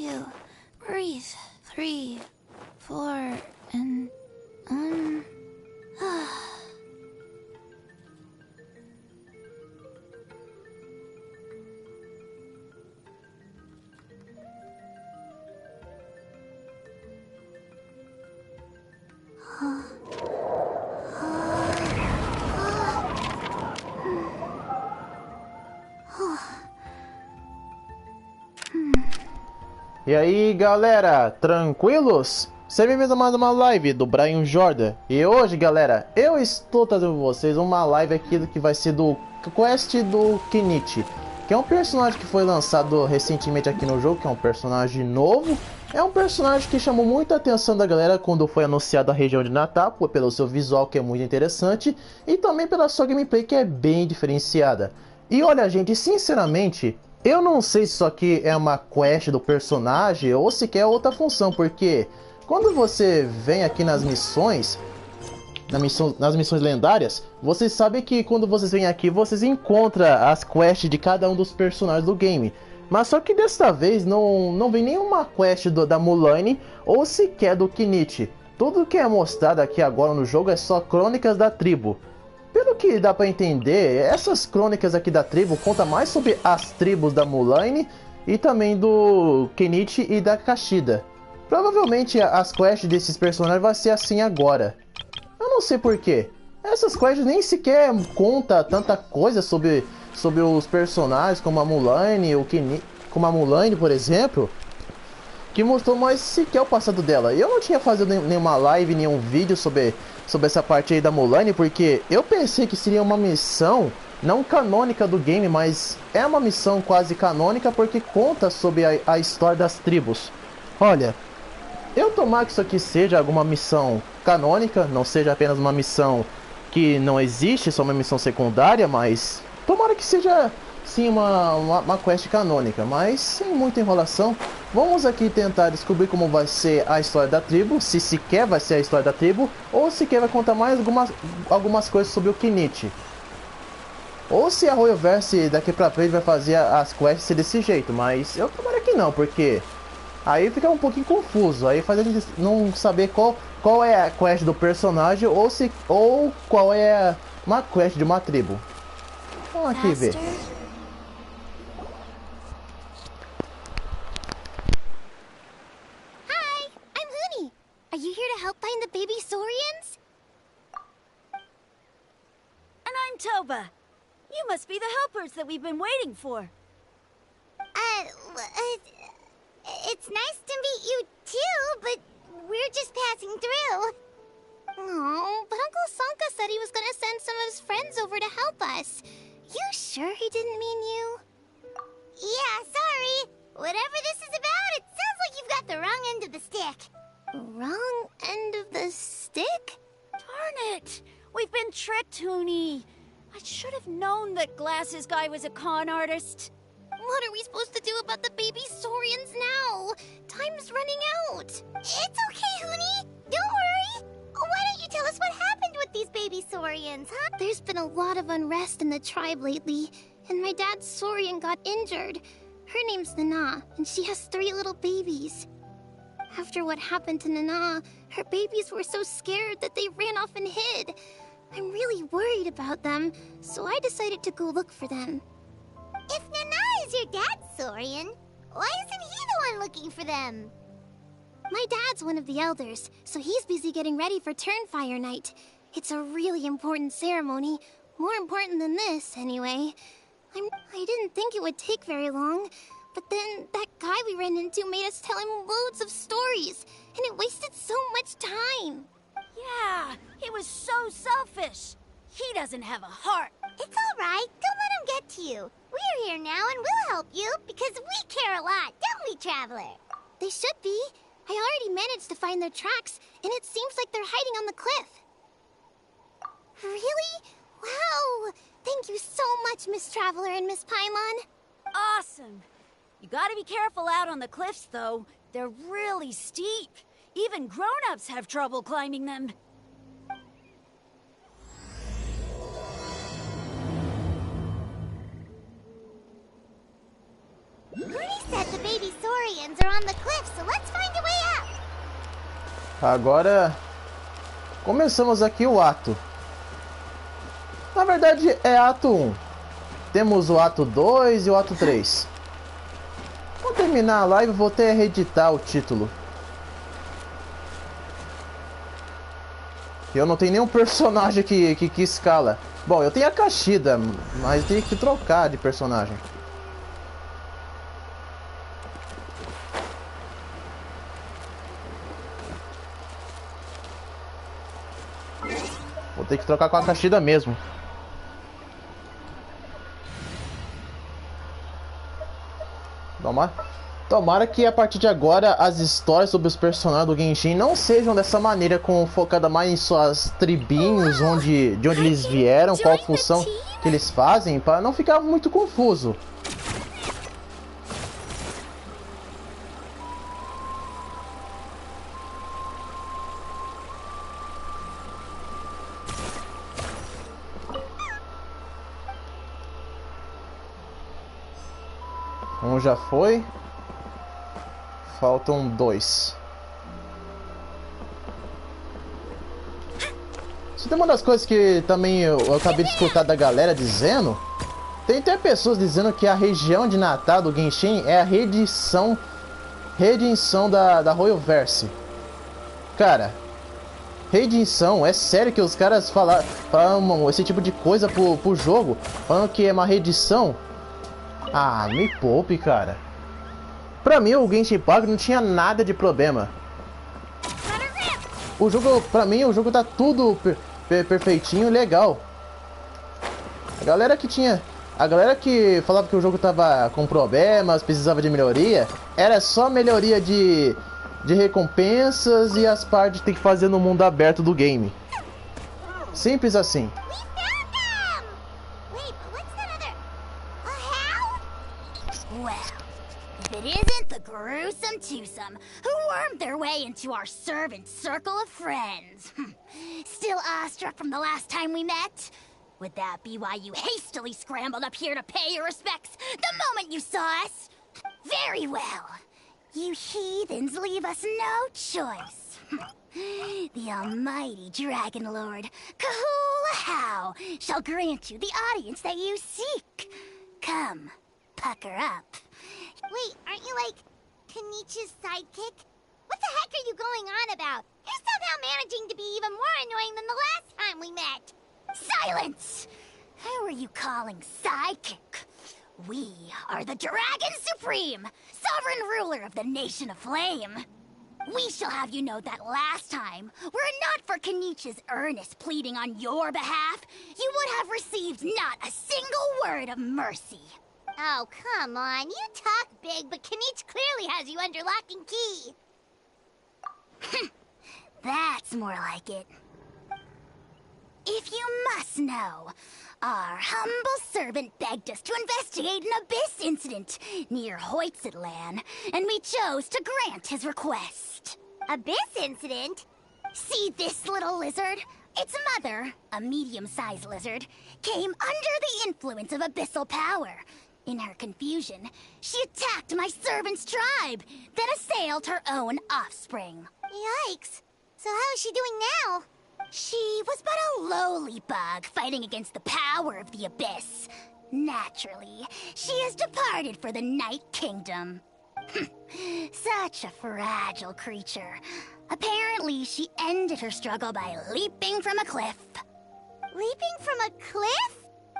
2. Breathe. 3, 4, and E aí galera, tranquilos? Sejam bem-vindos a mais uma live do Brian Jordan. E hoje galera, eu estou trazendo para vocês uma live aqui que vai ser do Quest do Kenichi, que é um personagem que foi lançado recentemente aqui no jogo, que é um personagem novo. É um personagem que chamou muita atenção da galera quando foi anunciado a região de Natal, pelo seu visual que é muito interessante, e também pela sua gameplay que é bem diferenciada. E olha gente, sinceramente, eu não sei se isso aqui é uma quest do personagem ou se quer outra função, porque quando você vem aqui nas missões lendárias, vocês sabem que quando vocês vêm aqui, vocês encontram as quests de cada um dos personagens do game. Mas só que desta vez não vem nenhuma quest da Mulan ou sequer do Kenichi. Tudo que é mostrado aqui agora no jogo é só crônicas da tribo. Pelo que dá pra entender, essas crônicas aqui da tribo contam mais sobre as tribos da Mulan e também do Kenichi e da Kashida. Provavelmente as quests desses personagens vai ser assim agora. Eu não sei porquê. Essas quests nem sequer contam tanta coisa sobre os personagens, como a Mulan, como a Mulan, por exemplo, que mostrou mais sequer o passado dela. Eu não tinha feito nenhuma live, nenhum vídeo sobre essa parte aí da Mulan, porque eu pensei que seria uma missão não canônica do game, mas é uma missão quase canônica porque conta sobre a história das tribos. Olha, eu tomar que isso aqui seja alguma missão canônica, não seja apenas uma missão que não existe, só uma missão secundária, mas tomara que seja sim uma quest canônica, mas sem muita enrolação. Vamos aqui tentar descobrir como vai ser a história da tribo, se sequer vai ser a história da tribo, ou sequer vai contar mais algumas coisas sobre o Kenichi. Ou se a Royalverse daqui pra frente vai fazer as quests desse jeito, mas eu tomara que não, porque aí fica um pouquinho confuso, aí faz a gente não saber qual é a quest do personagem ou qual é uma quest de uma tribo. Vamos aqui ver. Hi, I'm Huni. Are you here to help find the baby Saurians? And I'm Toba. You must be the helpers that we've been waiting for. It's nice to meet you too, but we're just passing through. Oh, but Uncle Sanka said he was gonna send some of his friends over to help us. You sure he didn't mean you? Yeah, sorry. Whatever this is about, it sounds like you've got the wrong end of the stick. Wrong end of the stick? Darn it! We've been tricked, Huni. I should have known that Glasses Guy was a con artist. What are we supposed to do about the baby Saurians now? Time's running out. It's okay, Huni. Don't worry. Why don't you tell us what happened with these baby Saurians, huh? There's been a lot of unrest in the tribe lately, and my dad's Saurian got injured. Her name's Nana, and she has 3 little babies. After what happened to Nana, her babies were so scared that they ran off and hid. I'm really worried about them, so I decided to go look for them. If Nana is your dad's Saurian, why isn't he the one looking for them? My dad's one of the elders, so he's busy getting ready for Turnfire Night. It's a really important ceremony, more important than this, anyway. I didn't think it would take very long, but then that guy we ran into made us tell him loads of stories, and it wasted so much time. Yeah, he was so selfish. He doesn't have a heart. It's all right. Don't let him get to you. We're here now, and we'll help you, because we care a lot, don't we, Traveler? They should be. I already managed to find their tracks, and it seems like they're hiding on the cliff. Really? Wow! Thank you so much, Miss Traveler and Miss Paimon. Awesome. You gotta be careful out on the cliffs, though. They're really steep. Even grown-ups have trouble climbing them. Rudy said the baby Saurians are on the Agora começamos aqui o ato. Na verdade é ato 1. Temos o ato 2 e o ato 3. Vou terminar a live, vou até reeditar o título. Eu não tenho nenhum personagem que escala. Bom, eu tenho a Kashida, mas eu tenho que trocar de personagem. Vou ter que trocar com a Kashida mesmo. Tomara que a partir de agora as histórias sobre os personagens do Genshin não sejam dessa maneira, focada mais em suas tribinhos, de onde eles vieram, qual função que eles fazem, para não ficar muito confuso. Um já foi. Faltam 2. Isso é uma das coisas que também eu acabei de escutar da galera dizendo. Tem até pessoas dizendo que a região de Natal do Genshin é a redenção da Royalverse. Cara, redenção, é sério que os caras falam esse tipo de coisa pro jogo? Falando que é uma redenção? Ah, me poupe, cara. Pra mim, o Genshin Impact não tinha nada de problema. O jogo, pra mim, o jogo tá tudo perfeitinho, legal. A galera que falava que o jogo tava com problemas, precisava de melhoria, era só melhoria de recompensas e as partes que tem que fazer no mundo aberto do game. Simples assim. Gruesome twosome who wormed their way into our servant circle of friends. Still awestruck from the last time we met? Would that be why you hastily scrambled up here to pay your respects the moment you saw us? Very well. You heathens leave us no choice. The almighty Dragon Lord, Kahula shall grant you the audience that you seek. Come, pucker up. Wait, aren't you like Kenichi's sidekick? What the heck are you going on about? You're somehow managing to be even more annoying than the last time we met. Silence! Who are you calling sidekick? We are the Dragon Supreme, sovereign ruler of the Nation of Flame. We shall have you know that last time, were it not for Kenichi's earnest pleading on your behalf, you would have received not a single word of mercy. Oh, come on. You talk big, but Kenich clearly has you under lock and key. That's more like it. If you must know, our humble servant begged us to investigate an abyss incident near Hoytsidland, and we chose to grant his request. Abyss incident? See this little lizard? Its mother, a medium-sized lizard, came under the influence of abyssal power. In her confusion, she attacked my servant's tribe, then assailed her own offspring. Yikes! So how is she doing now? She was but a lowly bug fighting against the power of the abyss. Naturally, she has departed for the Night Kingdom. Such a fragile creature. Apparently, she ended her struggle by leaping from a cliff. Leaping from a cliff?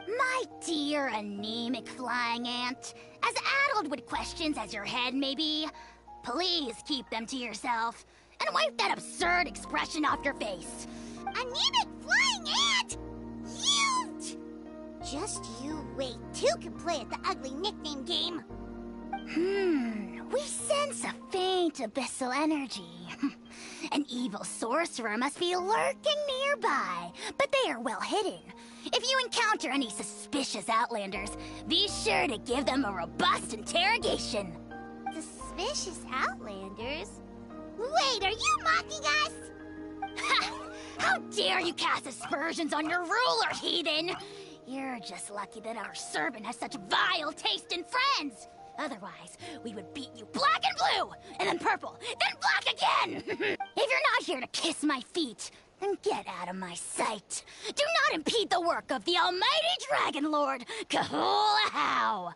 My dear anemic flying ant, as addled with questions as your head may be, please keep them to yourself, and wipe that absurd expression off your face. Anemic flying ant? Huge! Just you wait, two can play at the ugly nickname game. We sense a faint abyssal energy. An evil sorcerer must be lurking nearby, but they are well hidden. If you encounter any suspicious outlanders, be sure to give them a robust interrogation. Suspicious outlanders? Wait, are you mocking us? Ha! How dare you cast aspersions on your ruler, heathen! You're just lucky that our servant has such vile taste in friends. Otherwise, we would beat you black and blue, and then purple, then black again! If you're not here to kiss my feet. And get out of my sight. Do not impede the work of the almighty Dragon Lord, Kahula-How.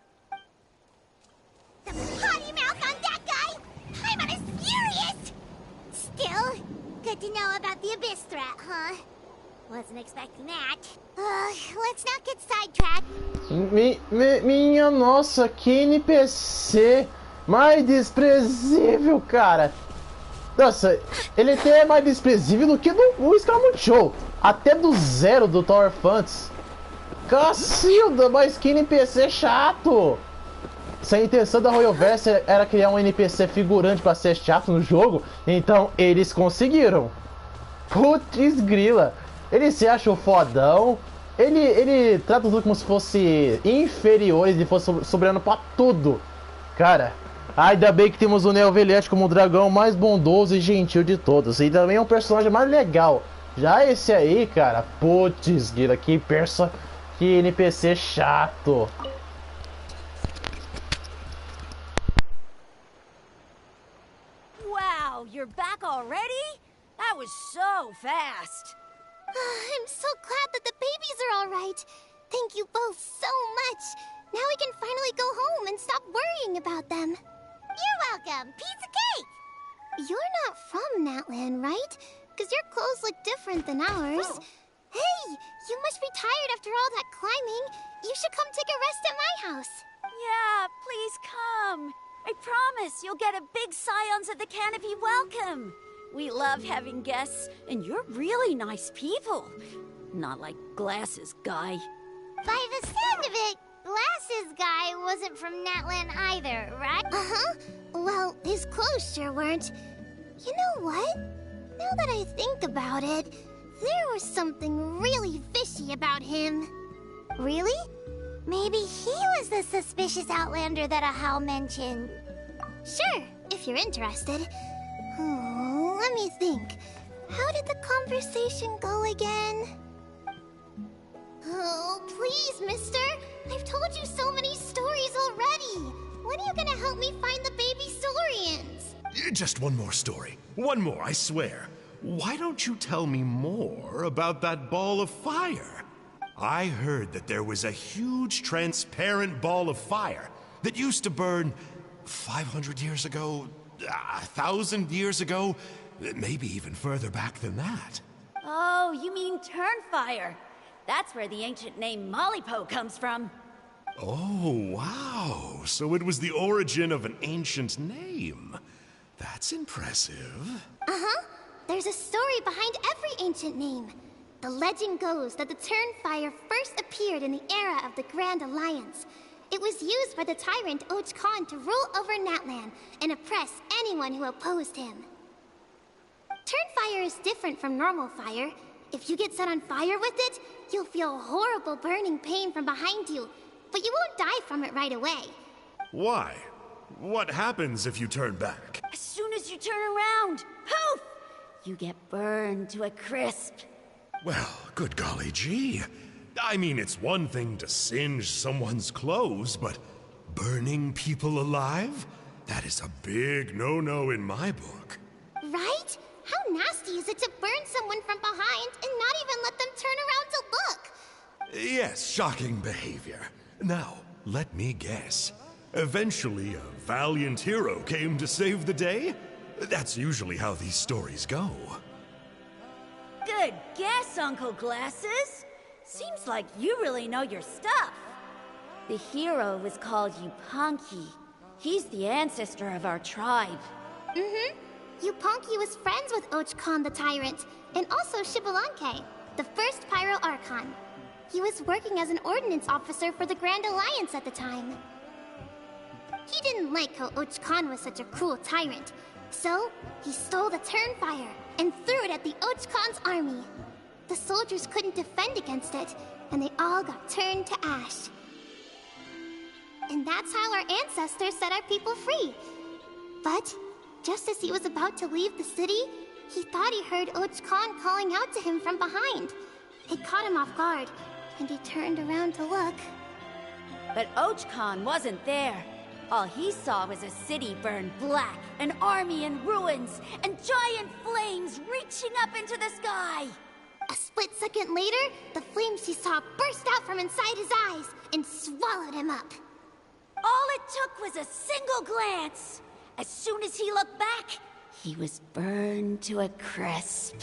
The potty mouth on that guy! I'm on his furious! Still, good to know about the Abyss threat, huh? Wasn't expecting that. Let's not get sidetracked. Minha nossa, que NPC mais desprezível, cara. Nossa, ele até é mais desprezível do que do Exclamation Show. Até do Zero do Tower Fantasy. Cacilda, mas que NPC chato. Se a intenção da Royalverse era criar um NPC figurante pra ser chato no jogo, então eles conseguiram. Putz grila. Ele se acha o fodão. Ele trata tudo como se fosse inferiores e fosse soberano pra tudo. Cara, ainda bem que temos o Neo Velete como o dragão mais bondoso e gentil de todos. E também é um personagem mais legal. Já esse aí, cara, putz grila, que NPC chato. Wow, you're back already? That was so fast. I'm so glad that the babies are all right. Thank you both so much. Now we can finally go home and stop worrying about them. You're welcome. Piece of cake! You're not from Natlan, right? Because your clothes look different than ours. Hey, you must be tired after all that climbing. You should come take a rest at my house. Yeah, please come. I promise you'll get a big Scions of the Canopy welcome. We love having guests, and you're really nice people. Not like Glasses Guy. By the sound of it, Glasses Guy wasn't from Natlan either, right? Uh-huh. Well, his clothes sure weren't. You know what? Now that I think about it, there was something really fishy about him. Really? Maybe he was the suspicious outlander that Ahau mentioned. Sure, if you're interested. Let me think. How did the conversation go again? Oh, please, mister. I've told you so many stories already. When are you gonna help me find the baby Saurians? Just one more story. One more, I swear. Why don't you tell me more about that ball of fire? I heard that there was a huge transparent ball of fire that used to burn 500 years ago, 1,000 years ago, maybe even further back than that. Oh, you mean Turnfire. That's where the ancient name Mollypo comes from. Oh, wow. So it was the origin of an ancient name. That's impressive. Uh-huh. There's a story behind every ancient name. The legend goes that the Turnfire first appeared in the era of the Grand Alliance. It was used by the tyrant Och Khan to rule over Natlan and oppress anyone who opposed him. Turnfire is different from normal fire. If you get set on fire with it, you'll feel horrible burning pain from behind you, but you won't die from it right away. Why? What happens if you turn back? As soon as you turn around, poof! You get burned to a crisp. Well, good golly gee. I mean, it's one thing to singe someone's clothes, but burning people alive? That is a big no-no in my book. Right? How nasty is it to burn someone from behind and not even let them turn around to look? Yes, shocking behavior. Now, let me guess. Eventually, a valiant hero came to save the day? That's usually how these stories go. Good guess, Uncle Glasses. Seems like you really know your stuff. The hero was called Yunpanqui. He's the ancestor of our tribe. Mm-hmm. Yunpanqui was friends with Och Khan the Tyrant, and also Xbalanque, the first Pyro Archon. He was working as an ordnance officer for the Grand Alliance at the time. He didn't like how Och Khan was such a cruel tyrant, so he stole the Turnfire and threw it at the Och Khan's army. The soldiers couldn't defend against it, and they all got turned to ash. And that's how our ancestors set our people free. But just as he was about to leave the city, he thought he heard Och Khan calling out to him from behind. It caught him off guard, and he turned around to look. But Och Khan wasn't there. All he saw was a city burned black, an army in ruins, and giant flames reaching up into the sky. A split second later, the flames he saw burst out from inside his eyes and swallowed him up. All it took was a single glance. As soon as he looked back, he was burned to a crisp.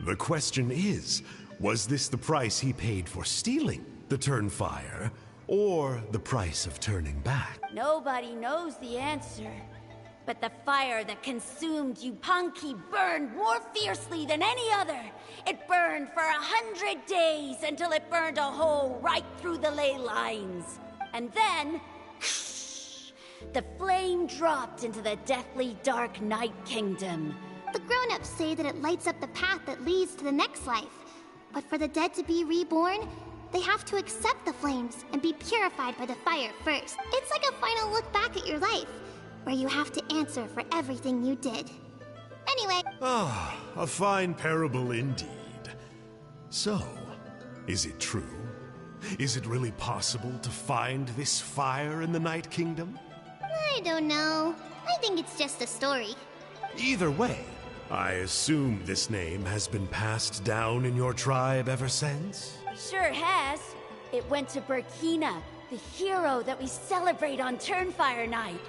The question is, was this the price he paid for stealing the Turnfire, or the price of turning back? Nobody knows the answer. But the fire that consumed Yunpanqui burned more fiercely than any other. It burned for 100 days until it burned a hole right through the ley lines. And then, the flame dropped into the deathly dark Night Kingdom. The grown-ups say that it lights up the path that leads to the next life. But for the dead to be reborn, they have to accept the flames and be purified by the fire first. It's like a final look back at your life, where you have to answer for everything you did. Anyway... Ah, a fine parable indeed. So, is it true? Is it really possible to find this fire in the Night Kingdom? I don't know. I think it's just a story. Either way, I assume this name has been passed down in your tribe ever since? Sure has. It went to Burkina, the hero that we celebrate on Turnfire Night.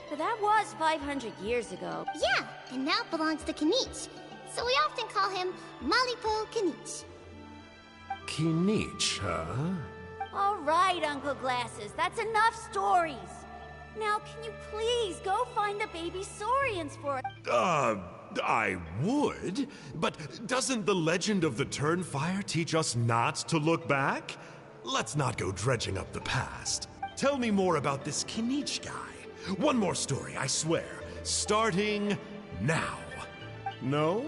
But that was 500 years ago. Yeah, and now it belongs to Kinich. So we often call him Malipo Kinich. Kinich, huh? All right, Uncle Glasses, that's enough stories. Now, can you please go find the baby Saurians for us? I would, but doesn't the legend of the Turnfire teach us not to look back? Let's not go dredging up the past. Tell me more about this Kinich guy. One more story, I swear. Starting now. No?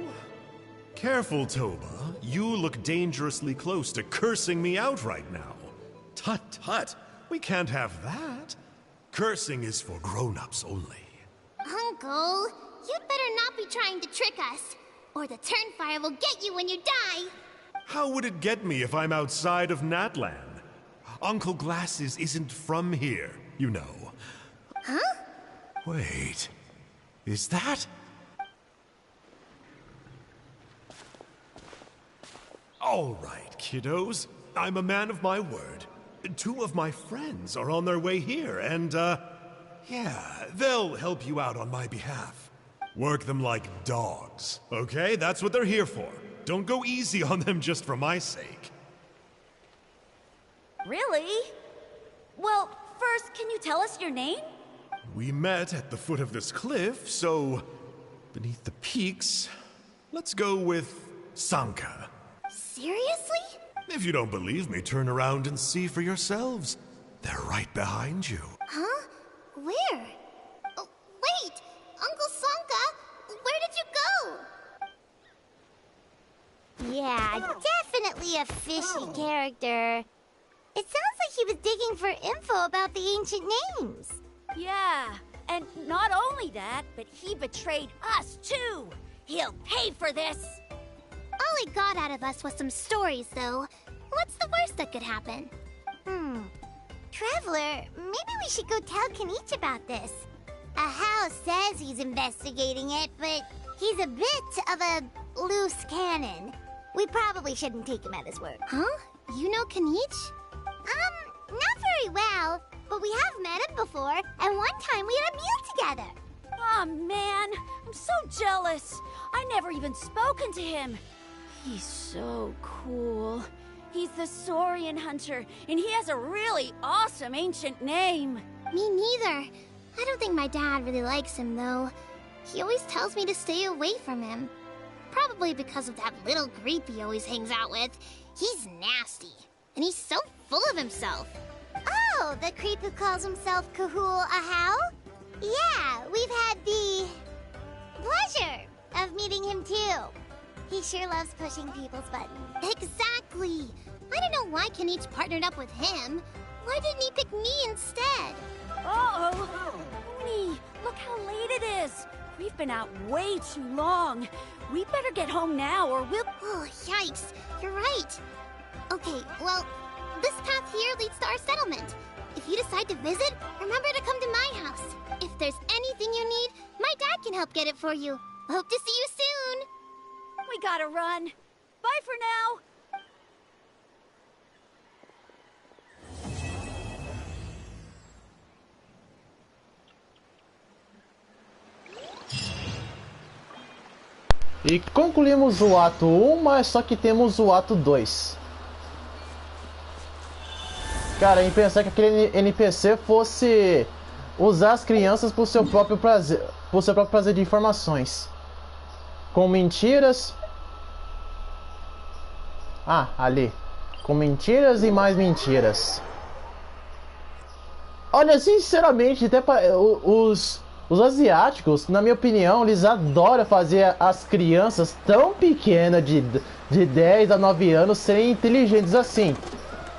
Careful, Toba. You look dangerously close to cursing me out right now. Tut tut, we can't have that. Cursing is for grown-ups only. Uncle, you'd better not be trying to trick us, or the Turnfire will get you when you die. How would it get me if I'm outside of Natland? Uncle Glasses isn't from here, you know. Huh? Wait, is that? All right, kiddos. I'm a man of my word. 2 of my friends are on their way here, and, yeah, they'll help you out on my behalf. Work them like dogs, okay? That's what they're here for. Don't go easy on them just for my sake. Really? Well, first, can you tell us your name? We met at the foot of this cliff, so beneath the peaks, let's go with Sanka. Seriously? If you don't believe me, turn around and see for yourselves. They're right behind you. Huh? Where? Oh, wait! Uncle Sanka, where did you go? Yeah, definitely a fishy character. It sounds like he was digging for info about the ancient names. Yeah, and not only that, but he betrayed us too. He'll pay for this. All he got out of us was some stories, though. What's the worst that could happen? Traveler, maybe we should go tell Kinich about this. Ahau says he's investigating it, but he's a bit of a loose cannon. We probably shouldn't take him at his word. Huh? You know Kinich? Not very well, but we have met him before, and one time we had a meal together. Aw, man, I'm so jealous. I never even spoken to him. He's so cool. He's the Saurian hunter, and he has a really awesome ancient name. Me neither. I don't think my dad really likes him, though. He always tells me to stay away from him. Probably because of that little creep he always hangs out with. He's nasty, and he's so full of himself. Oh, the creep who calls himself Kahul Ahau? Yeah, we've had the pleasure of meeting him too. He sure loves pushing people's buttons. Exactly. I don't know why Kinich partnered up with him. Why didn't he pick me instead? Uh-oh. Oni, look how late it is. We've been out way too long. We better get home now or we'll... Oh, yikes. You're right. Okay, well, this path here leads to our settlement. If you decide to visit, remember to come to my house. If there's anything you need, my dad can help get it for you. Hope to see you soon. We gotta run. Bye for now. E concluímos o ato 1, mas só que temos o ato 2. Cara, em pensar que aquele NPC fosse usar as crianças por seu próprio prazer de informações. Com mentiras. Ah, ali. Com mentiras e mais mentiras. Olha, sinceramente, até os asiáticos, na minha opinião, eles adoram fazer as crianças tão pequenas, de 10 a 9 anos, serem inteligentes assim.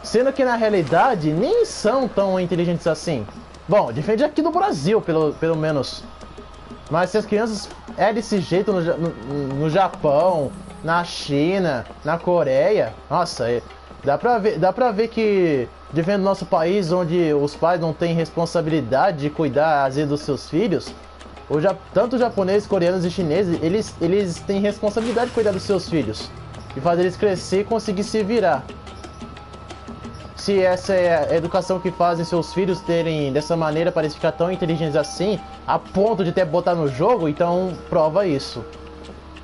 Sendo que na realidade nem são tão inteligentes assim. Bom, diferente aqui do Brasil, pelo menos. Mas se as crianças é desse jeito no Japão, na China, na Coreia, nossa, dá pra ver que, diferente do nosso país, onde os pais não têm responsabilidade de cuidar, às vezes, dos seus filhos, tanto os japoneses, coreanos e chineses, eles têm responsabilidade de cuidar dos seus filhos e fazer eles crescer e conseguir se virar. Se essa é a educação que fazem seus filhos terem dessa maneira para eles ficar tão inteligentes assim, a ponto de até botar no jogo, então prova isso.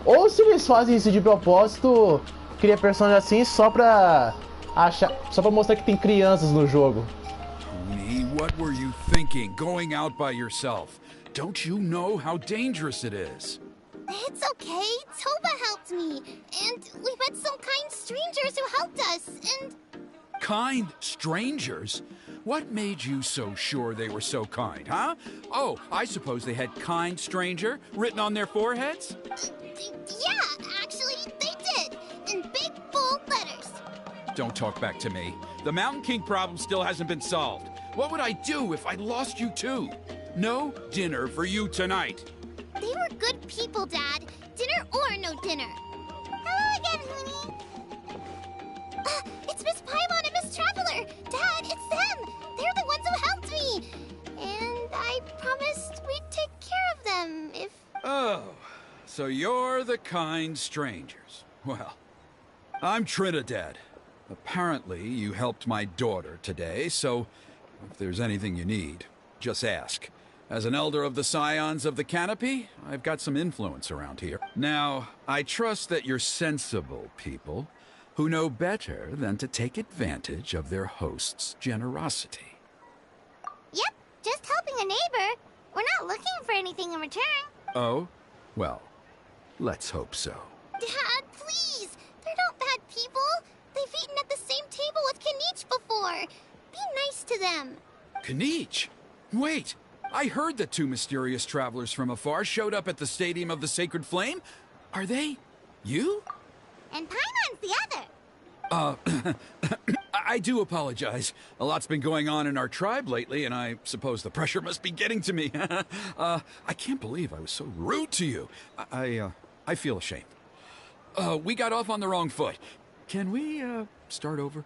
Ou se eles fazem isso de propósito, cria personagens assim só pra mostrar que tem crianças no jogo. Honey, what were you thinking going out by yourself? Don't you know how dangerous it is? It's okay. Toba helped me. And we met some kind strangers who helped us. And... Kind strangers? What made you so sure they were so kind, huh? Oh, I suppose they had kind stranger written on their foreheads? Yeah, actually, they did. In big, bold letters. Don't talk back to me. The Mountain King problem still hasn't been solved. What would I do if I lost you too? No dinner for you tonight. They were good people, Dad. Dinner or no dinner. Hello again, Honey. It's Miss Paimon and Miss Traveler. Dad, it's them. They're the ones who helped me. And I promised we'd take care of them if... Oh, so you're the kind strangers. Well, I'm Trinidad. Apparently, you helped my daughter today, so if there's anything you need, just ask. As an elder of the Scions of the Canopy, I've got some influence around here. Now, I trust that you're sensible people who know better than to take advantage of their host's generosity. Yep, just helping a neighbor. We're not looking for anything in return. Oh? Well, let's hope so. Dad, please! They're not bad people. They've eaten at the same table with Kanich before. Be nice to them. Kanich? Wait! I heard that two mysterious travelers from afar showed up at the Stadium of the Sacred Flame. Are they you? And Paimon's the other. I do apologize. A lot's been going on in our tribe lately, and I suppose the pressure must be getting to me. I can't believe I was so rude to you. I feel ashamed. We got off on the wrong foot. Can we, start over?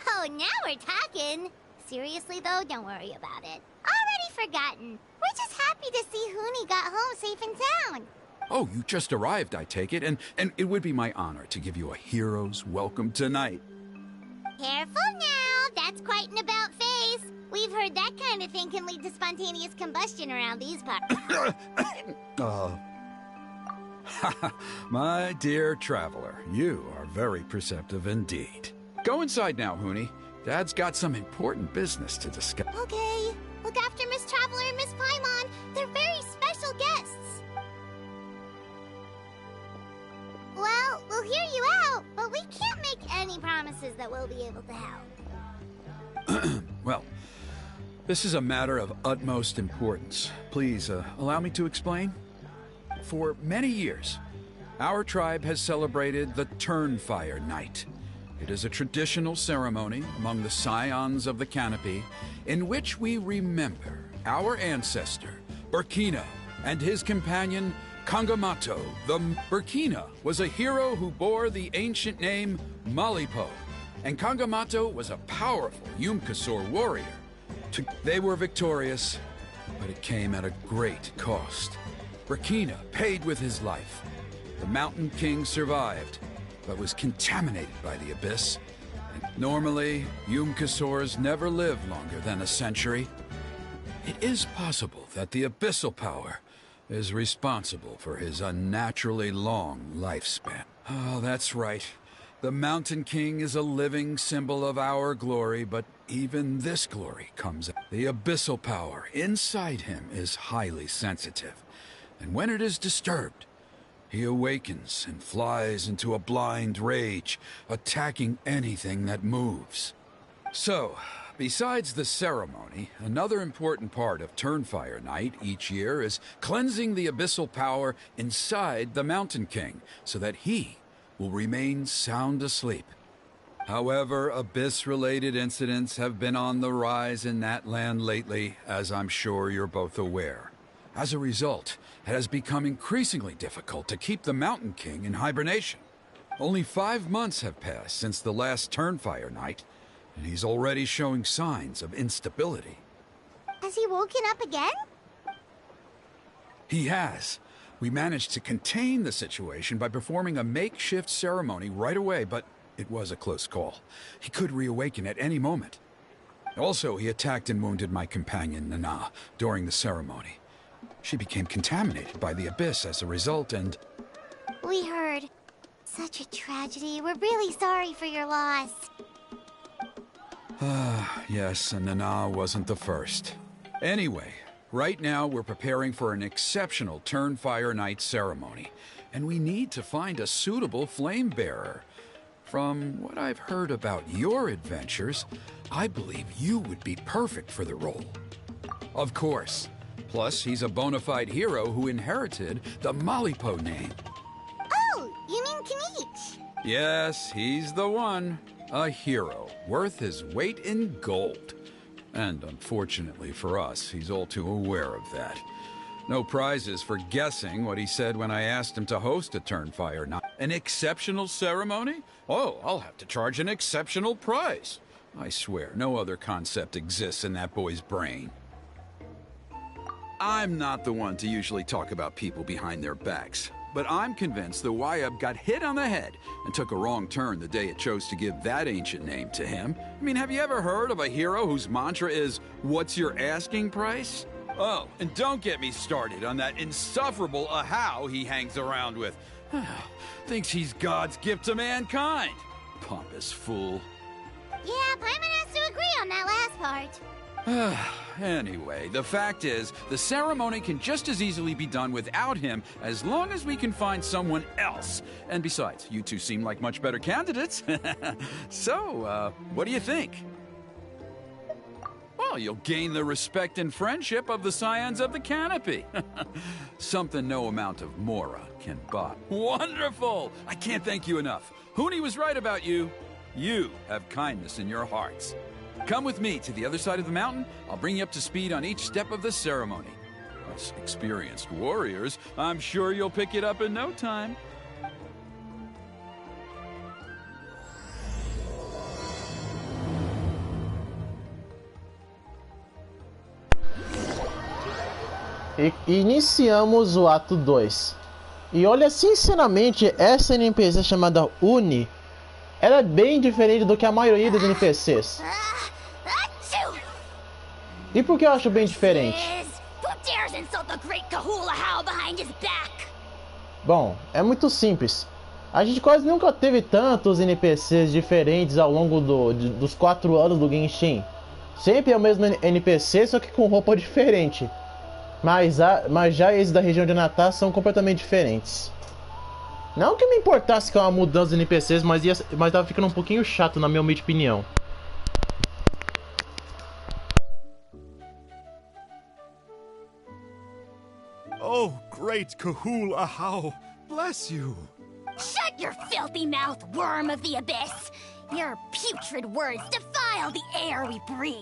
Oh, now we're talking. Seriously, though, don't worry about it. Already forgotten. We're just happy to see Huni got home safe and sound. Oh, you just arrived, I take it, and it would be my honor to give you a hero's welcome tonight. Careful now. That's quite an about-face. We've heard that kind of thing can lead to spontaneous combustion around these parts. My dear traveler, you are very perceptive indeed. Go inside now, Huni. Dad's got some important business to discuss. Okay. Look after Miss Traveler and Miss Paimon. They're very special guests. Well, we'll hear you out, but we can't make any promises that we'll be able to help. Well, this is a matter of utmost importance. Please, allow me to explain. For many years, our tribe has celebrated the Turnfire Night. It is a traditional ceremony among the Scions of the Canopy in which we remember our ancestor, Burkina, and his companion, Kangamato. The Burkina was a hero who bore the ancient name Malipo, and Kangamato was a powerful Yumkasor warrior They were victorious, but it came at a great cost. Rakina paid with his life. The Mountain King survived, but was contaminated by the Abyss. And normally, Yunpanqui never live longer than a century. It is possible that the Abyssal power is responsible for his unnaturally long lifespan. Oh, that's right. The Mountain King is a living symbol of our glory, but even this glory comes. The Abyssal power inside him is highly sensitive, and when it is disturbed, he awakens and flies into a blind rage, attacking anything that moves. So, besides the ceremony, another important part of Turnfire Night each year is cleansing the abyssal power inside the Mountain King, so that he will remain sound asleep. However, Abyss-related incidents have been on the rise in that land lately, as I'm sure you're both aware. As a result, it has become increasingly difficult to keep the Mountain King in hibernation. Only 5 months have passed since the last Turnfire Night, and he's already showing signs of instability. Has he woken up again? He has. We managed to contain the situation by performing a makeshift ceremony right away, but it was a close call. He could reawaken at any moment. Also, he attacked and wounded my companion, Nana, during the ceremony. She became contaminated by the Abyss as a result, and... We heard. Such a tragedy. We're really sorry for your loss. Yes, and Nana wasn't the first. Anyway, right now we're preparing for an exceptional Turnfire Night ceremony, and we need to find a suitable flame bearer. From what I've heard about your adventures, I believe you would be perfect for the role. Of course. Plus, he's a bona fide hero who inherited the Malipo name. Oh, you mean Kanich? Yes, he's the one. A hero, worth his weight in gold. And unfortunately for us, he's all too aware of that. No prizes for guessing what he said when I asked him to host a Turnfire Night. An exceptional ceremony? Oh, I'll have to charge an exceptional price. I swear, no other concept exists in that boy's brain. I'm not the one to usually talk about people behind their backs, but I'm convinced the Wyab got hit on the head and took a wrong turn the day it chose to give that ancient name to him. I mean, have you ever heard of a hero whose mantra is, "What's your asking price?" Oh, and don't get me started on that insufferable Ahau he hangs around with. Thinks he's God's gift to mankind. Pompous fool. Yeah, Paimon has to agree on that last part. Anyway, the fact is, the ceremony can just as easily be done without him as long as we can find someone else. And besides, you two seem like much better candidates. So, what do you think? Well, you'll gain the respect and friendship of the Scions of the Canopy. Something no amount of Mora can buy. Wonderful! I can't thank you enough. Huni was right about you. You have kindness in your hearts. Come with me to the other side of the mountain. I'll bring you up to speed on each step of the ceremony. Us experienced warriors, I'm sure you'll pick it up in no time. Iniciamos o ato 2. E olha, sinceramente, essa NPC chamada Uni, ela é bem diferente do que a maioria dos NPCs. E por que eu acho bem diferente? Bom, é muito simples. A gente quase nunca teve tantos NPCs diferentes ao longo dos 4 anos do Genshin. Sempre é o mesmo NPC, só que com roupa diferente. Mas já esses da região de Natal são completamente diferentes. Não que me importasse com a mudança dos NPCs, mas tava ficando um pouquinho chato na minha humilde opinião. Oh, great Kahul Ahau, bless you. Shut your filthy mouth, worm of the abyss! Your putrid words defile the air we breathe.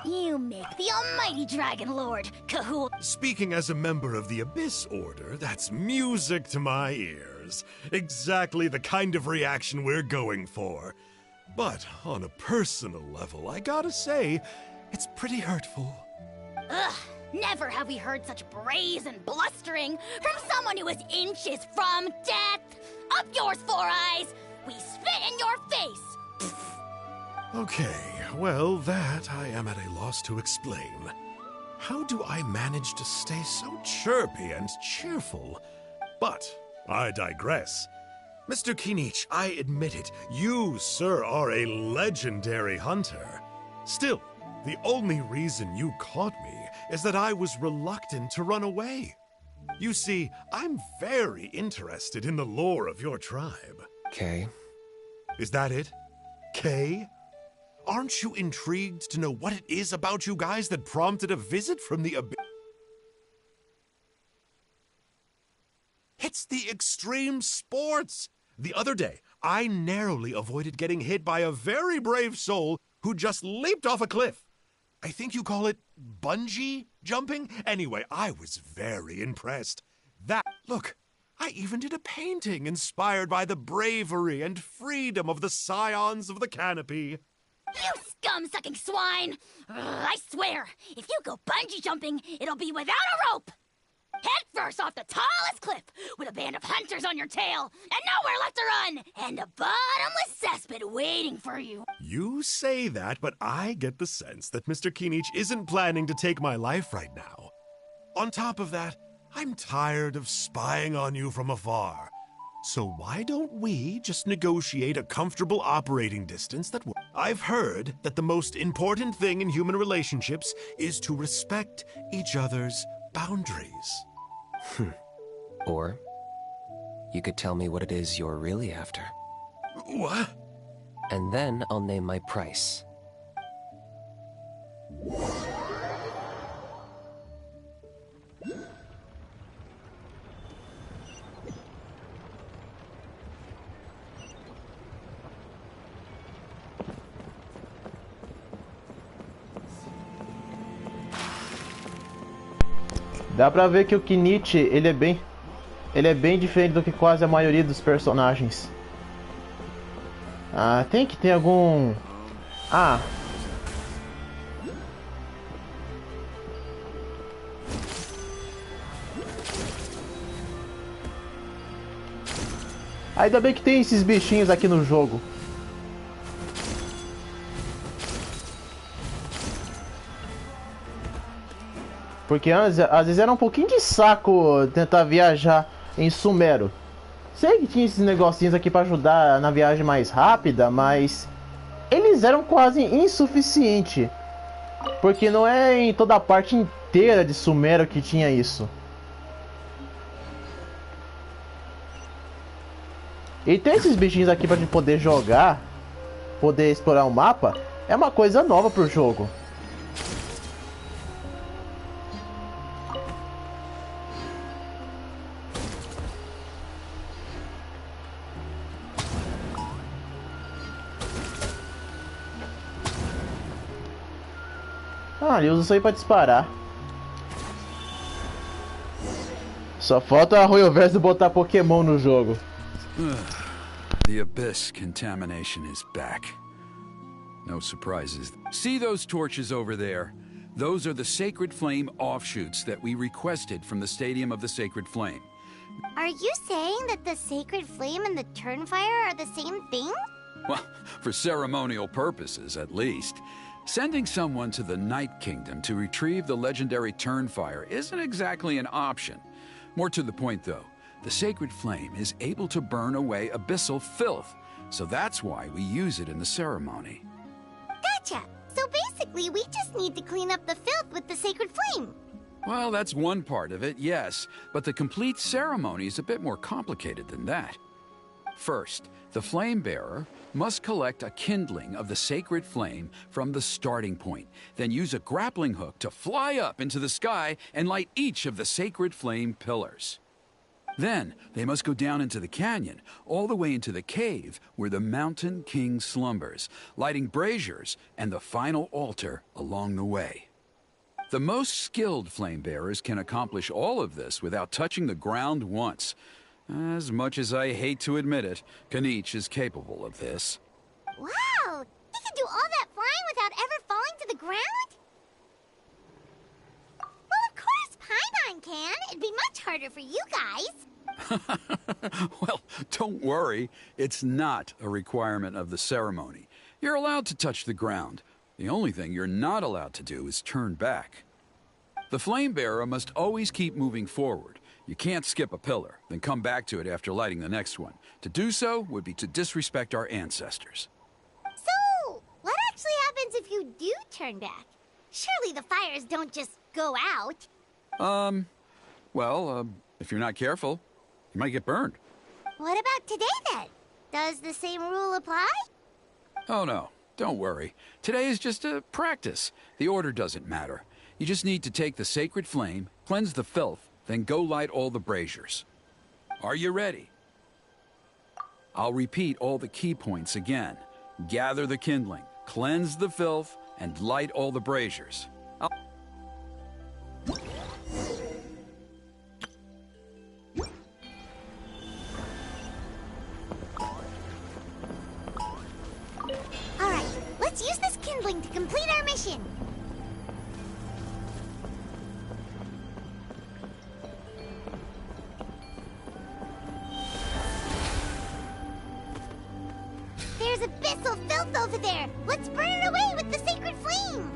You make the almighty Dragon Lord, Kahul. Speaking as a member of the Abyss Order, that's music to my ears. Exactly the kind of reaction we're going for. But on a personal level, I gotta say, It's pretty hurtful. Ugh, never have we heard such brazen blustering from someone who is inches from death. Up yours, Four Eyes! We spit in your face! Okay, well, that I am at a loss to explain. How do I manage to stay so chirpy and cheerful? But I digress. Mr. Kinich, I admit it, you, sir, are a legendary hunter. Still, the only reason you caught me is that I was reluctant to run away. You see, I'm very interested in the lore of your tribe. Okay. Is that it? Kay? Aren't you intrigued to know what it is about you guys that prompted a visit from the abyss? It's the extreme sports! The other day, I narrowly avoided getting hit by a very brave soul who just leaped off a cliff. I think you call it bungee jumping? Anyway, I was very impressed. Look, I even did a painting inspired by the bravery and freedom of the scions of the canopy. You scum-sucking swine! I swear, if you go bungee jumping, it'll be without a rope! Head first off the tallest cliff, with a band of hunters on your tail, and nowhere left to run, and a bottomless cesspit waiting for you. You say that, but I get the sense that Mr. Kinich isn't planning to take my life right now. On top of that, I'm tired of spying on you from afar. So why don't we just negotiate a comfortable operating distance that works? I've heard that the most important thing in human relationships is to respect each other's boundaries. Or you could tell me what it is you're really after. What? And then I'll name my price. Dá pra ver que o Kinich, ele é bem diferente do que quase a maioria dos personagens. Ah, tem que ter algum... Ah. Ainda bem que tem esses bichinhos aqui no jogo. Porque antes, às vezes era um pouquinho de saco tentar viajar em Sumero. Sei que tinha esses negocinhos aqui pra ajudar na viagem mais rápida, mas eles eram quase insuficientes. Porque não é em toda a parte inteira de Sumero que tinha isso. E ter esses bichinhos aqui pra gente poder jogar, poder explorar o mapa, é uma coisa nova pro jogo. Ah, ele usa isso aí pra disparar. Só falta a Royoverse botar Pokémon no jogo. The Abyss contamination is back. No surprises. See those torches over there? Those are the Sacred Flame offshoots that we requested from the Stadium of the Sacred Flame. Are you saying that the Sacred Flame and the Turnfire are the same thing? Well, for ceremonial purposes, at least. Sending someone to the Night Kingdom to retrieve the legendary Turnfire isn't exactly an option. More to the point, though, the Sacred Flame is able to burn away abyssal filth, so that's why we use it in the ceremony. Gotcha! So basically, we just need to clean up the filth with the Sacred Flame. Well, that's one part of it, yes, but the complete ceremony is a bit more complicated than that. First, the flame bearer must collect a kindling of the sacred flame from the starting point, then use a grappling hook to fly up into the sky and light each of the sacred flame pillars. Then, they must go down into the canyon, all the way into the cave where the Mountain King slumbers, lighting braziers and the final altar along the way. The most skilled flame bearers can accomplish all of this without touching the ground once. As much as I hate to admit it, Kinich is capable of this. Wow! He can do all that flying without ever falling to the ground? can. It'd be much harder for you guys. Well, don't worry. It's not a requirement of the ceremony. You're allowed to touch the ground. The only thing you're not allowed to do is turn back. The flame bearer must always keep moving forward. You can't skip a pillar, then come back to it after lighting the next one. To do so would be to disrespect our ancestors. So, what actually happens if you do turn back? Surely the fires don't just go out. If you're not careful, you might get burned. What about today then? Does the same rule apply? Oh no, don't worry. Today is just a practice. The order doesn't matter. You just need to take the sacred flame, cleanse the filth, then go light all the braziers. Are you ready? I'll repeat all the key points again. Gather the kindling, cleanse the filth, and light all the braziers. Alright, let's use this kindling to complete our mission. There's abyssal filth over there. Let's burn it away with the sacred flame.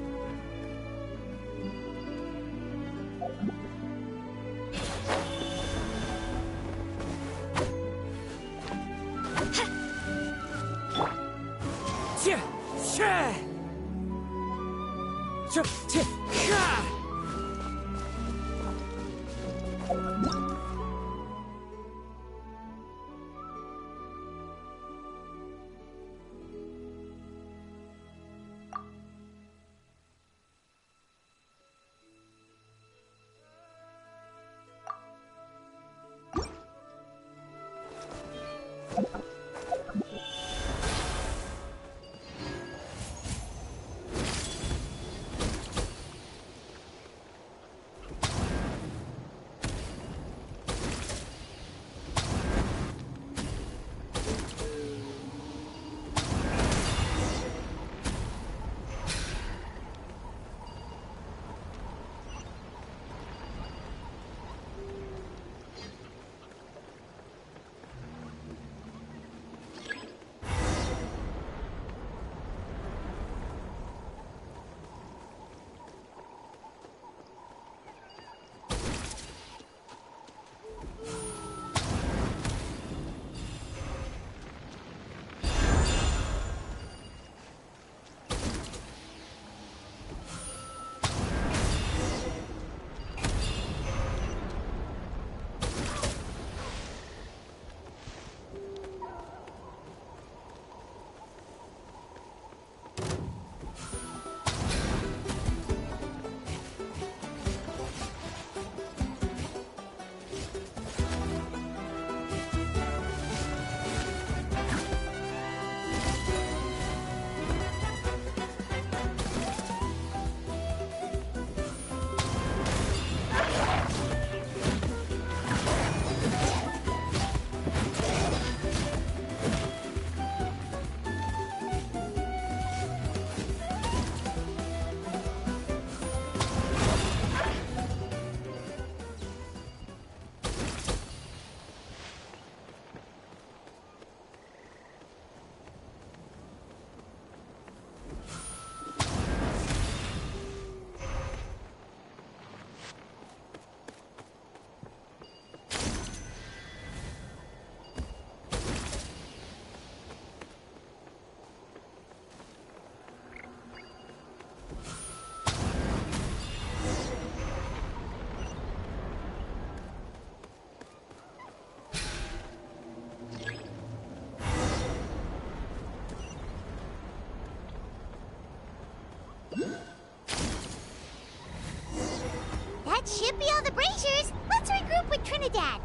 That should be all the braziers. Let's regroup with Trinidad.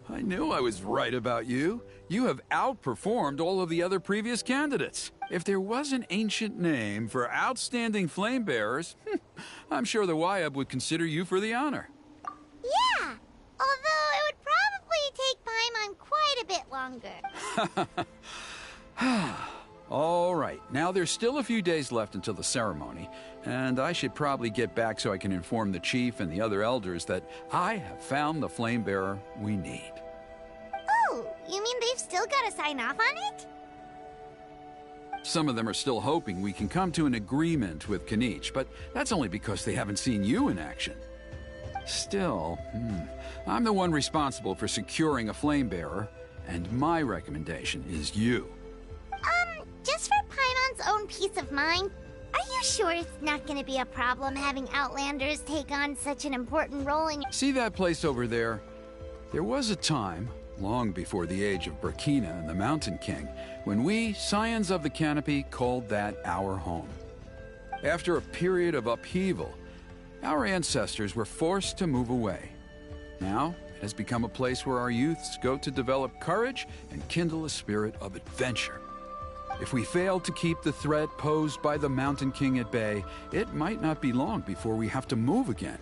I knew I was right about you. You have outperformed all of the other previous candidates. If there was an ancient name for outstanding flame bearers, I'm sure the Wyab would consider you for the honor. Yeah, although it would probably take Paimon quite a bit longer. All right, now there's still a few days left until the ceremony, and I should probably get back so I can inform the chief and the other elders that I have found the flame bearer we need. Oh, you mean they've still got to sign off on it? Some of them are still hoping we can come to an agreement with Kinich, but that's only because they haven't seen you in action. Still, I'm the one responsible for securing a flame bearer, and my recommendation is you. Just for Paimon's own peace of mind, are you sure it's not going to be a problem having Outlanders take on such an important role in your... See that place over there? There was a time, long before the age of Burkina and the Mountain King, when we, Scions of the Canopy, called that our home. After a period of upheaval, our ancestors were forced to move away. Now, it has become a place where our youths go to develop courage and kindle a spirit of adventure. If we fail to keep the threat posed by the Mountain King at bay, it might not be long before we have to move again.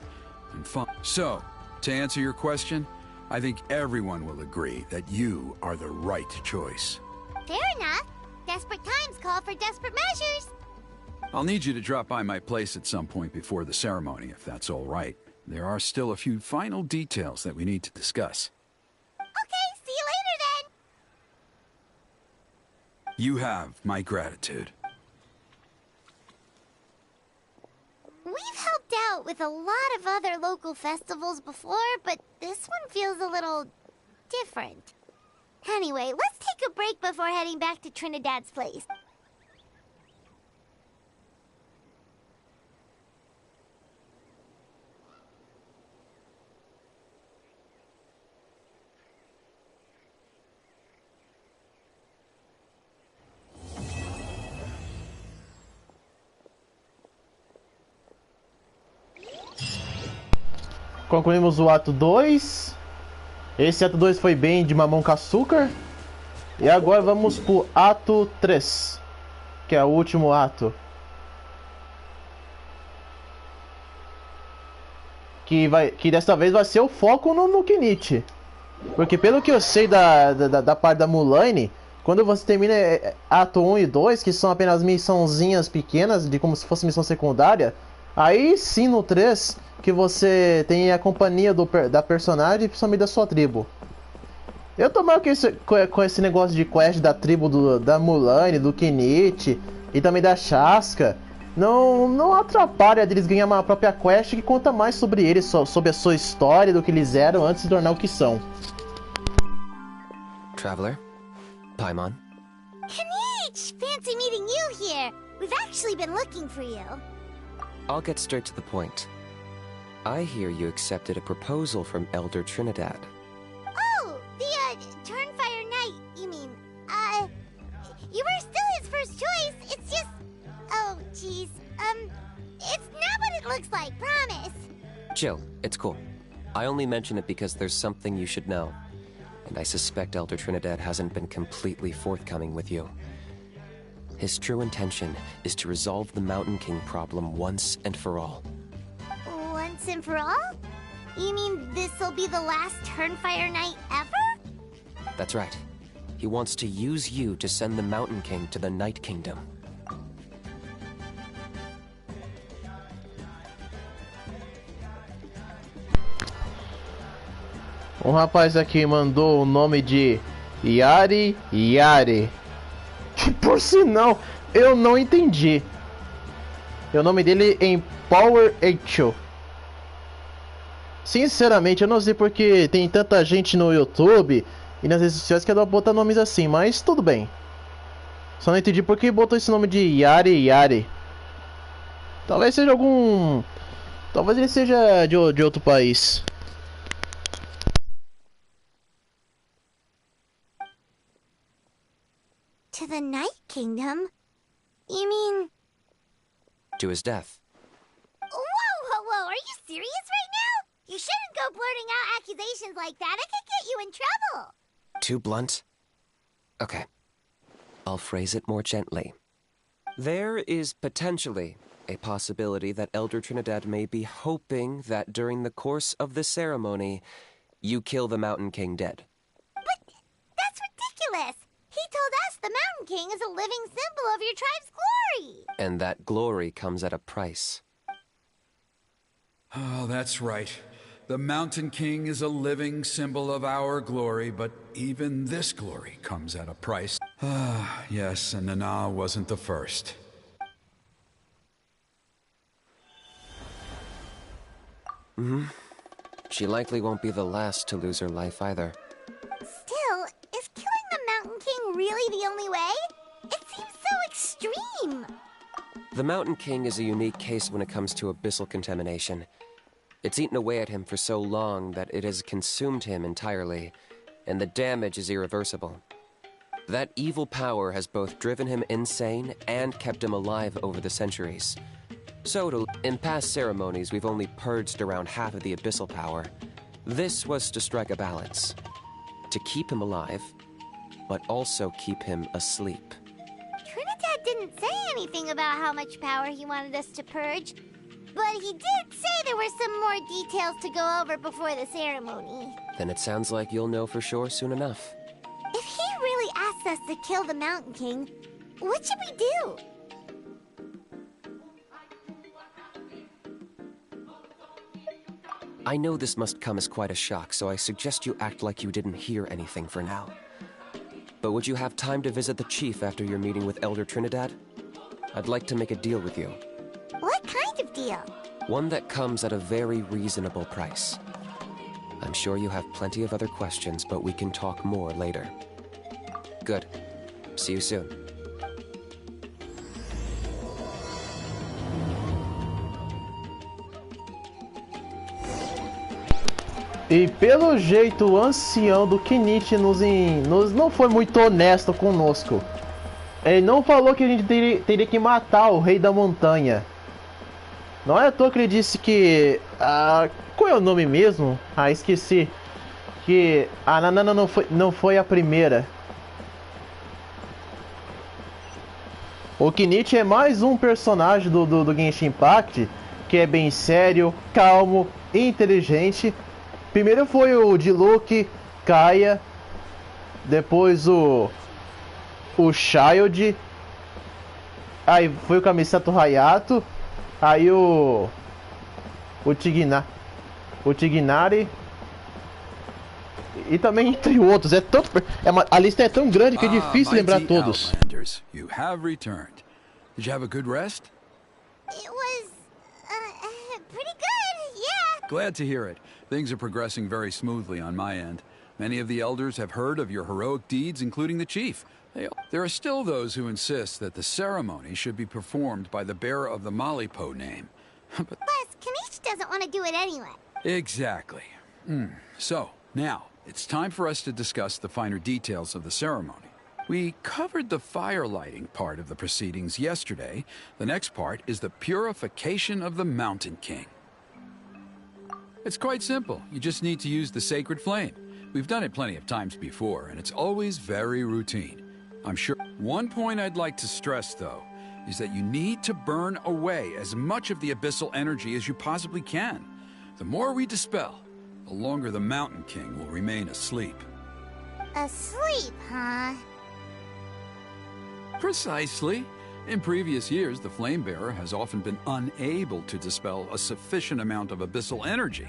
So, to answer your question, I think everyone will agree that you are the right choice. Fair enough. Desperate times call for desperate measures. I'll need you to drop by my place at some point before the ceremony, if that's all right. There are still a few final details that we need to discuss. Okay, see you later then. You have my gratitude. We've helped out with a lot of other local festivals before, but this one feels a little different. Anyway, let's take a break before heading back to Trinidad's place. Concluímos o ato 2. Esse ato 2 foi bem de mamão com açúcar. E agora vamos pro ato 3, que é o último ato. Que desta vez vai ser o foco no Kinich. Porque pelo que eu sei da parte da Mulan, quando você termina ato 1 e 2, que são apenas missãozinhas pequenas, de como se fosse missão secundária, aí sim no 3 que você tem a companhia da personagem e principalmente da sua tribo. Eu tô meio que com esse negócio de quest da tribo da Mulan, do Kinich e também da Shaska. Não atrapalha deles ganhar uma própria quest que conta mais sobre eles, sobre a sua história, do que eles eram antes de se tornar o que são. Traveler? Paimon? Kinich! Fancy meeting you here. We've actually been looking for you. I'll get straight to the point. I hear you accepted a proposal from Elder Trinidad. Oh, the, Turnfire Knight, you mean. You were still his first choice, it's just... Oh, jeez. It's not what it looks like, promise. Chill, it's cool. I only mention it because there's something you should know. And I suspect Elder Trinidad hasn't been completely forthcoming with you. His true intention is to resolve the Mountain King problem once and for all. Once and for all? You mean this'll be the last Turnfire Knight ever? That's right. He wants to use you to send the Mountain King to the Night Kingdom. Um rapaz aqui mandou o nome de Yari. Que por sinal eu não entendi. E o nome dele em Power Echo. Sinceramente eu não sei porque tem tanta gente no YouTube e nas redes sociais que botar nomes assim, mas tudo bem. Só não entendi porque botou esse nome de Yari. Talvez seja algum... Talvez ele seja de outro país. To the Night Kingdom? You mean... To his death. Whoa, are you serious right now? You shouldn't go blurting out accusations like that, it could get you in trouble. Too blunt? Okay. I'll phrase it more gently. There is potentially a possibility that Elder Trinidad may be hoping that during the course of the ceremony, you kill the Mountain King dead. But that's ridiculous! He told us the the Mountain King is a living symbol of your tribe's glory. And that glory comes at a price. Oh, that's right. The Mountain King is a living symbol of our glory, but even this glory comes at a price. Ah, yes, and Nana wasn't the first. She likely won't be the last to lose her life either. Still, is killing the Mountain King really the only way? It seems so extreme. The Mountain King is a unique case when it comes to abyssal contamination. It's eaten away at him for so long that it has consumed him entirely, and the damage is irreversible. That evil power has both driven him insane and kept him alive over the centuries. So, in past ceremonies, we've only purged around half of the abyssal power. This was to strike a balance. To keep him alive, but also keep him asleep. Trinidad didn't say anything about how much power he wanted us to purge, but he did say there were some more details to go over before the ceremony. Then it sounds like you'll know for sure soon enough. If he really asks us to kill the Mountain King, what should we do? I know this must come as quite a shock, so I suggest you act like you didn't hear anything for now. But would you have time to visit the chief after your meeting with Elder Trinidad? I'd like to make a deal with you. What kind of deal? One that comes at a very reasonable price. I'm sure you have plenty of other questions, but we can talk more later. Good. See you soon. E pelo jeito, o ancião do Kenichi não foi muito honesto conosco. Ele não falou que a gente teria que matar o rei da montanha. Não é à toa que ele disse que... qual é o nome mesmo? Esqueci. Que a Nanana não foi a primeira. O Kenichi é mais um personagem do Genshin Impact, que é bem sério, calmo e inteligente. Primeiro foi o Diluc, Kaia, depois o Child, aí foi o Kamisato Hayato, aí o Tignari, e também entre outros. A lista é tão grande que é difícil lembrar todos. Outlanders, you have returned. Did you have a good rest? It was, pretty good, yeah. Glad to hear it. Things are progressing very smoothly on my end. Many of the elders have heard of your heroic deeds, including the chief. There are still those who insist that the ceremony should be performed by the bearer of the Malipo name. Plus, Kenichi doesn't want to do it anyway. Exactly. So, now, it's time for us to discuss the finer details of the ceremony. We covered the fire lighting part of the proceedings yesterday. The next part is the purification of the Mountain King. It's quite simple. You just need to use the sacred flame. We've done it plenty of times before, and it's always very routine. I'm sure. One point I'd like to stress, though, is that you need to burn away as much of the abyssal energy as you possibly can. The more we dispel, the longer the Mountain King will remain asleep. Asleep, huh? Precisely. In previous years, the Flame Bearer has often been unable to dispel a sufficient amount of abyssal energy.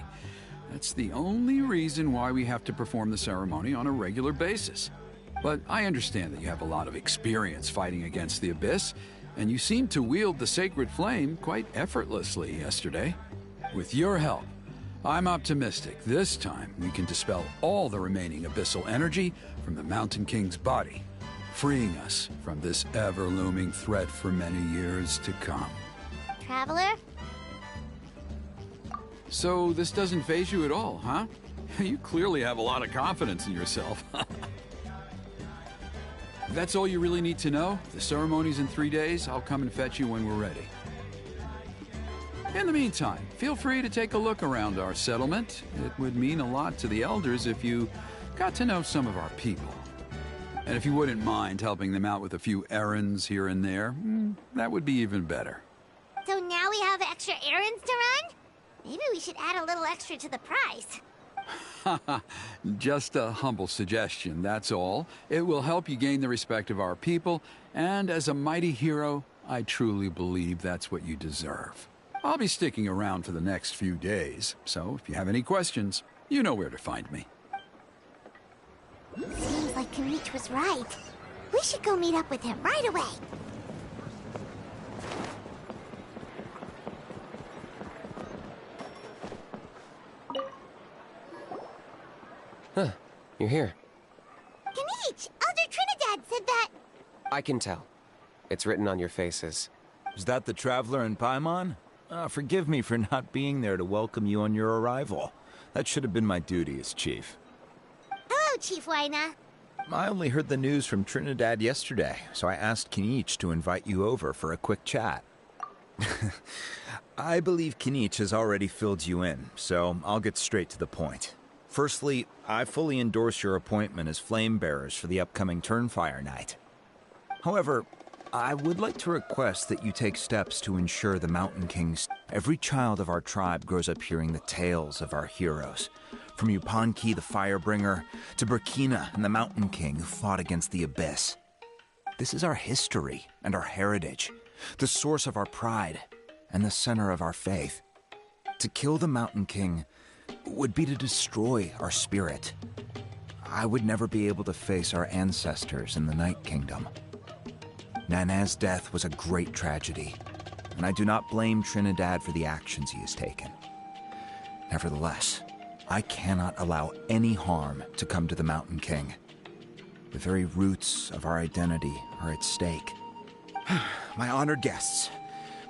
That's the only reason why we have to perform the ceremony on a regular basis. But I understand that you have a lot of experience fighting against the Abyss, and you seemed to wield the sacred flame quite effortlessly yesterday. With your help, I'm optimistic this time we can dispel all the remaining abyssal energy from the Mountain King's body, freeing us from this ever-looming threat for many years to come. Traveler? So this doesn't faze you at all, huh? You clearly have a lot of confidence in yourself. If that's all you really need to know, the ceremony's in 3 days. I'll come and fetch you when we're ready. In the meantime, feel free to take a look around our settlement. It would mean a lot to the elders if you got to know some of our people. And if you wouldn't mind helping them out with a few errands here and there, that would be even better. So now we have extra errands to run? Maybe we should add a little extra to the price. Just a humble suggestion, that's all. It will help you gain the respect of our people, and as a mighty hero, I truly believe that's what you deserve. I'll be sticking around for the next few days, so if you have any questions, you know where to find me. Seems like Kanichi was right. We should go meet up with him right away. Huh, you're here. Kanichi, Elder Trinidad said that... I can tell. It's written on your faces. Is that the Traveler in Paimon? Forgive me for not being there to welcome you on your arrival. That should have been my duty as chief. Hello, Chief Waina. I only heard the news from Trinidad yesterday, so I asked Kanichi to invite you over for a quick chat. I believe Kanichi has already filled you in, so I'll get straight to the point. Firstly, I fully endorse your appointment as flame bearers for the upcoming Turnfire Night. However, I would like to request that you take steps to ensure the Mountain Kings. Every child of our tribe grows up hearing the tales of our heroes. From Yunpanqui the Firebringer, to Burkina and the Mountain King who fought against the Abyss. This is our history and our heritage, the source of our pride and the center of our faith. To kill the Mountain King would be to destroy our spirit. I would never be able to face our ancestors in the Night Kingdom. Nana's death was a great tragedy, and I do not blame Trinidad for the actions he has taken. Nevertheless, I cannot allow any harm to come to the Mountain King. The very roots of our identity are at stake. My honored guests,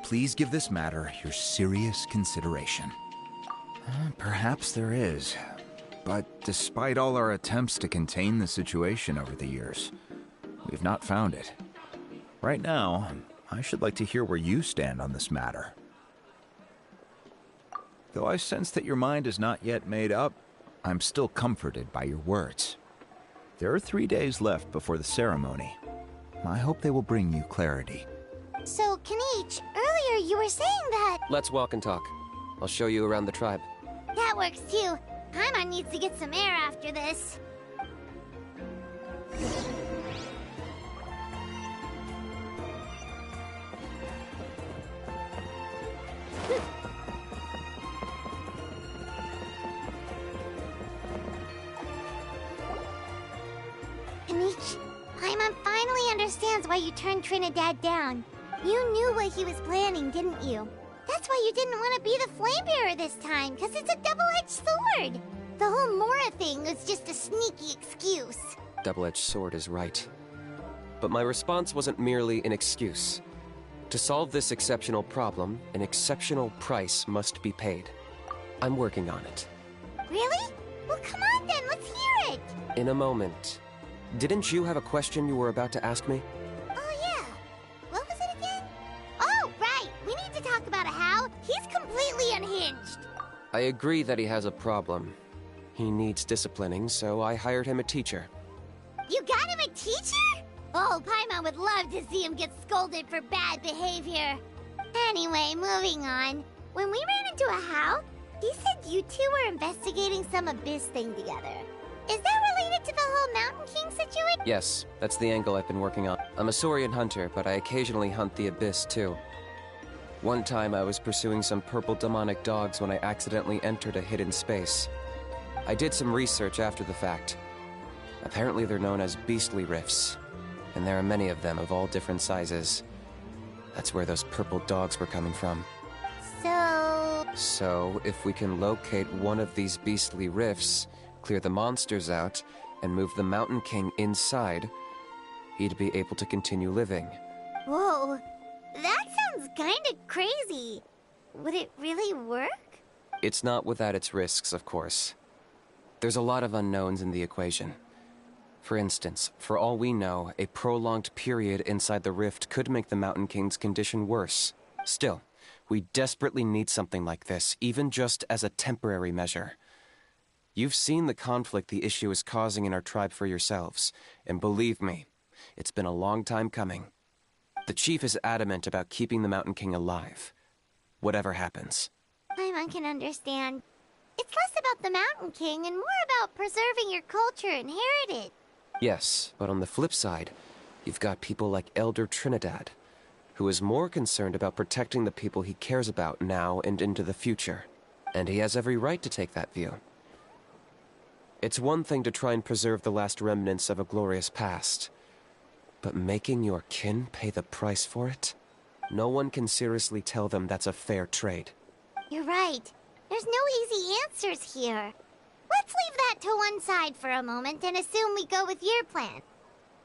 please give this matter your serious consideration. Perhaps there is, but despite all our attempts to contain the situation over the years, we've not found it. Right now, I should like to hear where you stand on this matter. Though I sense that your mind is not yet made up, I'm still comforted by your words. There are 3 days left before the ceremony. I hope they will bring you clarity. So, Kanichi, earlier you were saying that... Let's walk and talk. I'll show you around the tribe. That works too. Paimon needs to get some air after this. Kanichi, Paimon finally understands why you turned Trinidad down. You knew what he was planning, didn't you? That's why you didn't want to be the flame bearer this time, because it's a double-edged sword. The whole Mora thing was just a sneaky excuse. Double-edged sword is right. But my response wasn't merely an excuse. To solve this exceptional problem, an exceptional price must be paid. I'm working on it. Really? Well, come on then, let's hear it! In a moment. Didn't you have a question you were about to ask me? Oh, yeah. What was it again? Oh, right! We need to talk about how he's completely unhinged. I agree that he has a problem. He needs disciplining, so I hired him a teacher. You got him a teacher? Oh, Paimon would love to see him get scolded for bad behavior. Anyway, moving on. When we ran into a how, he said you two were investigating some Abyss thing together. Is that related to the whole Mountain King situation? Yes, that's the angle I've been working on. I'm a Saurian hunter, but I occasionally hunt the Abyss, too. One time I was pursuing some purple demonic dogs when I accidentally entered a hidden space. I did some research after the fact. Apparently they're known as beastly rifts, and there are many of them of all different sizes. That's where those purple dogs were coming from. So, if we can locate one of these beastly rifts, clear the monsters out, and move the Mountain King inside, he'd be able to continue living. Whoa, that sounds kinda crazy. Would it really work? It's not without its risks, of course. There's a lot of unknowns in the equation. For instance, for all we know, a prolonged period inside the rift could make the Mountain King's condition worse. Still, we desperately need something like this, even just as a temporary measure. You've seen the conflict the issue is causing in our tribe for yourselves, and believe me, it's been a long time coming. The chief is adamant about keeping the Mountain King alive, whatever happens. Paimon can understand. It's less about the Mountain King and more about preserving your culture and heritage. Yes, but on the flip side, you've got people like Elder Trinidad, who is more concerned about protecting the people he cares about now and into the future. And he has every right to take that view. It's one thing to try and preserve the last remnants of a glorious past, but making your kin pay the price for it? No one can seriously tell them that's a fair trade. You're right. There's no easy answers here. Let's leave that to one side for a moment and assume we go with your plan.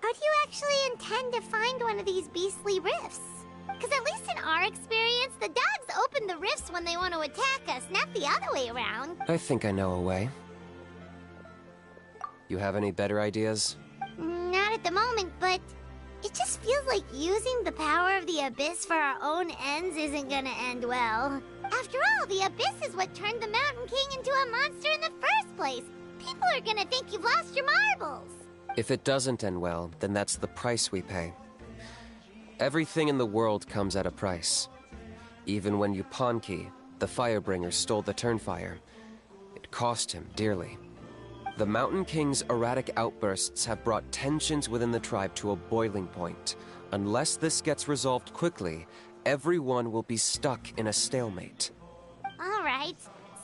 How do you actually intend to find one of these beastly rifts? Because at least in our experience, the dogs open the rifts when they want to attack us, not the other way around. I think I know a way. You have any better ideas? Not at the moment, but it just feels like using the power of the Abyss for our own ends isn't gonna end well. After all, the Abyss is what turned the Mountain King into a monster in the first place. People are gonna think you've lost your marbles. If it doesn't end well, then that's the price we pay. Everything in the world comes at a price. Even when Yunpanqui, the Firebringer, stole the Turnfire, it cost him dearly. The Mountain King's erratic outbursts have brought tensions within the tribe to a boiling point. Unless this gets resolved quickly, everyone will be stuck in a stalemate. Alright,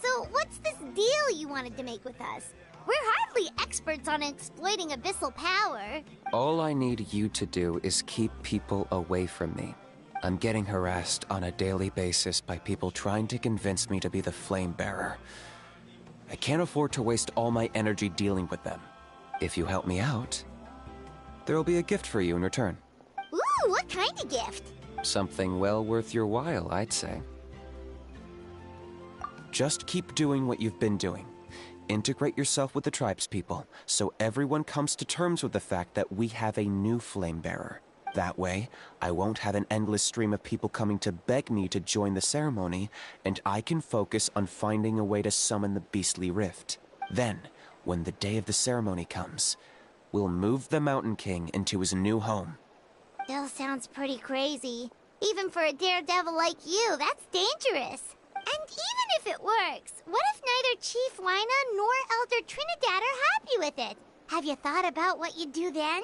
so what's this deal you wanted to make with us? We're hardly experts on exploiting abyssal power. All I need you to do is keep people away from me. I'm getting harassed on a daily basis by people trying to convince me to be the Flame Bearer. I can't afford to waste all my energy dealing with them. If you help me out, there'll be a gift for you in return. Ooh, what kind of gift? Something well worth your while, I'd say. Just keep doing what you've been doing. Integrate yourself with the tribespeople, so everyone comes to terms with the fact that we have a new Flame Bearer. That way, I won't have an endless stream of people coming to beg me to join the ceremony, and I can focus on finding a way to summon the beastly rift. Then, when the day of the ceremony comes, we'll move the Mountain King into his new home. Still sounds pretty crazy. Even for a daredevil like you, that's dangerous. And even if it works, what if neither Chief Wyna nor Elder Trinidad are happy with it? Have you thought about what you'd do then?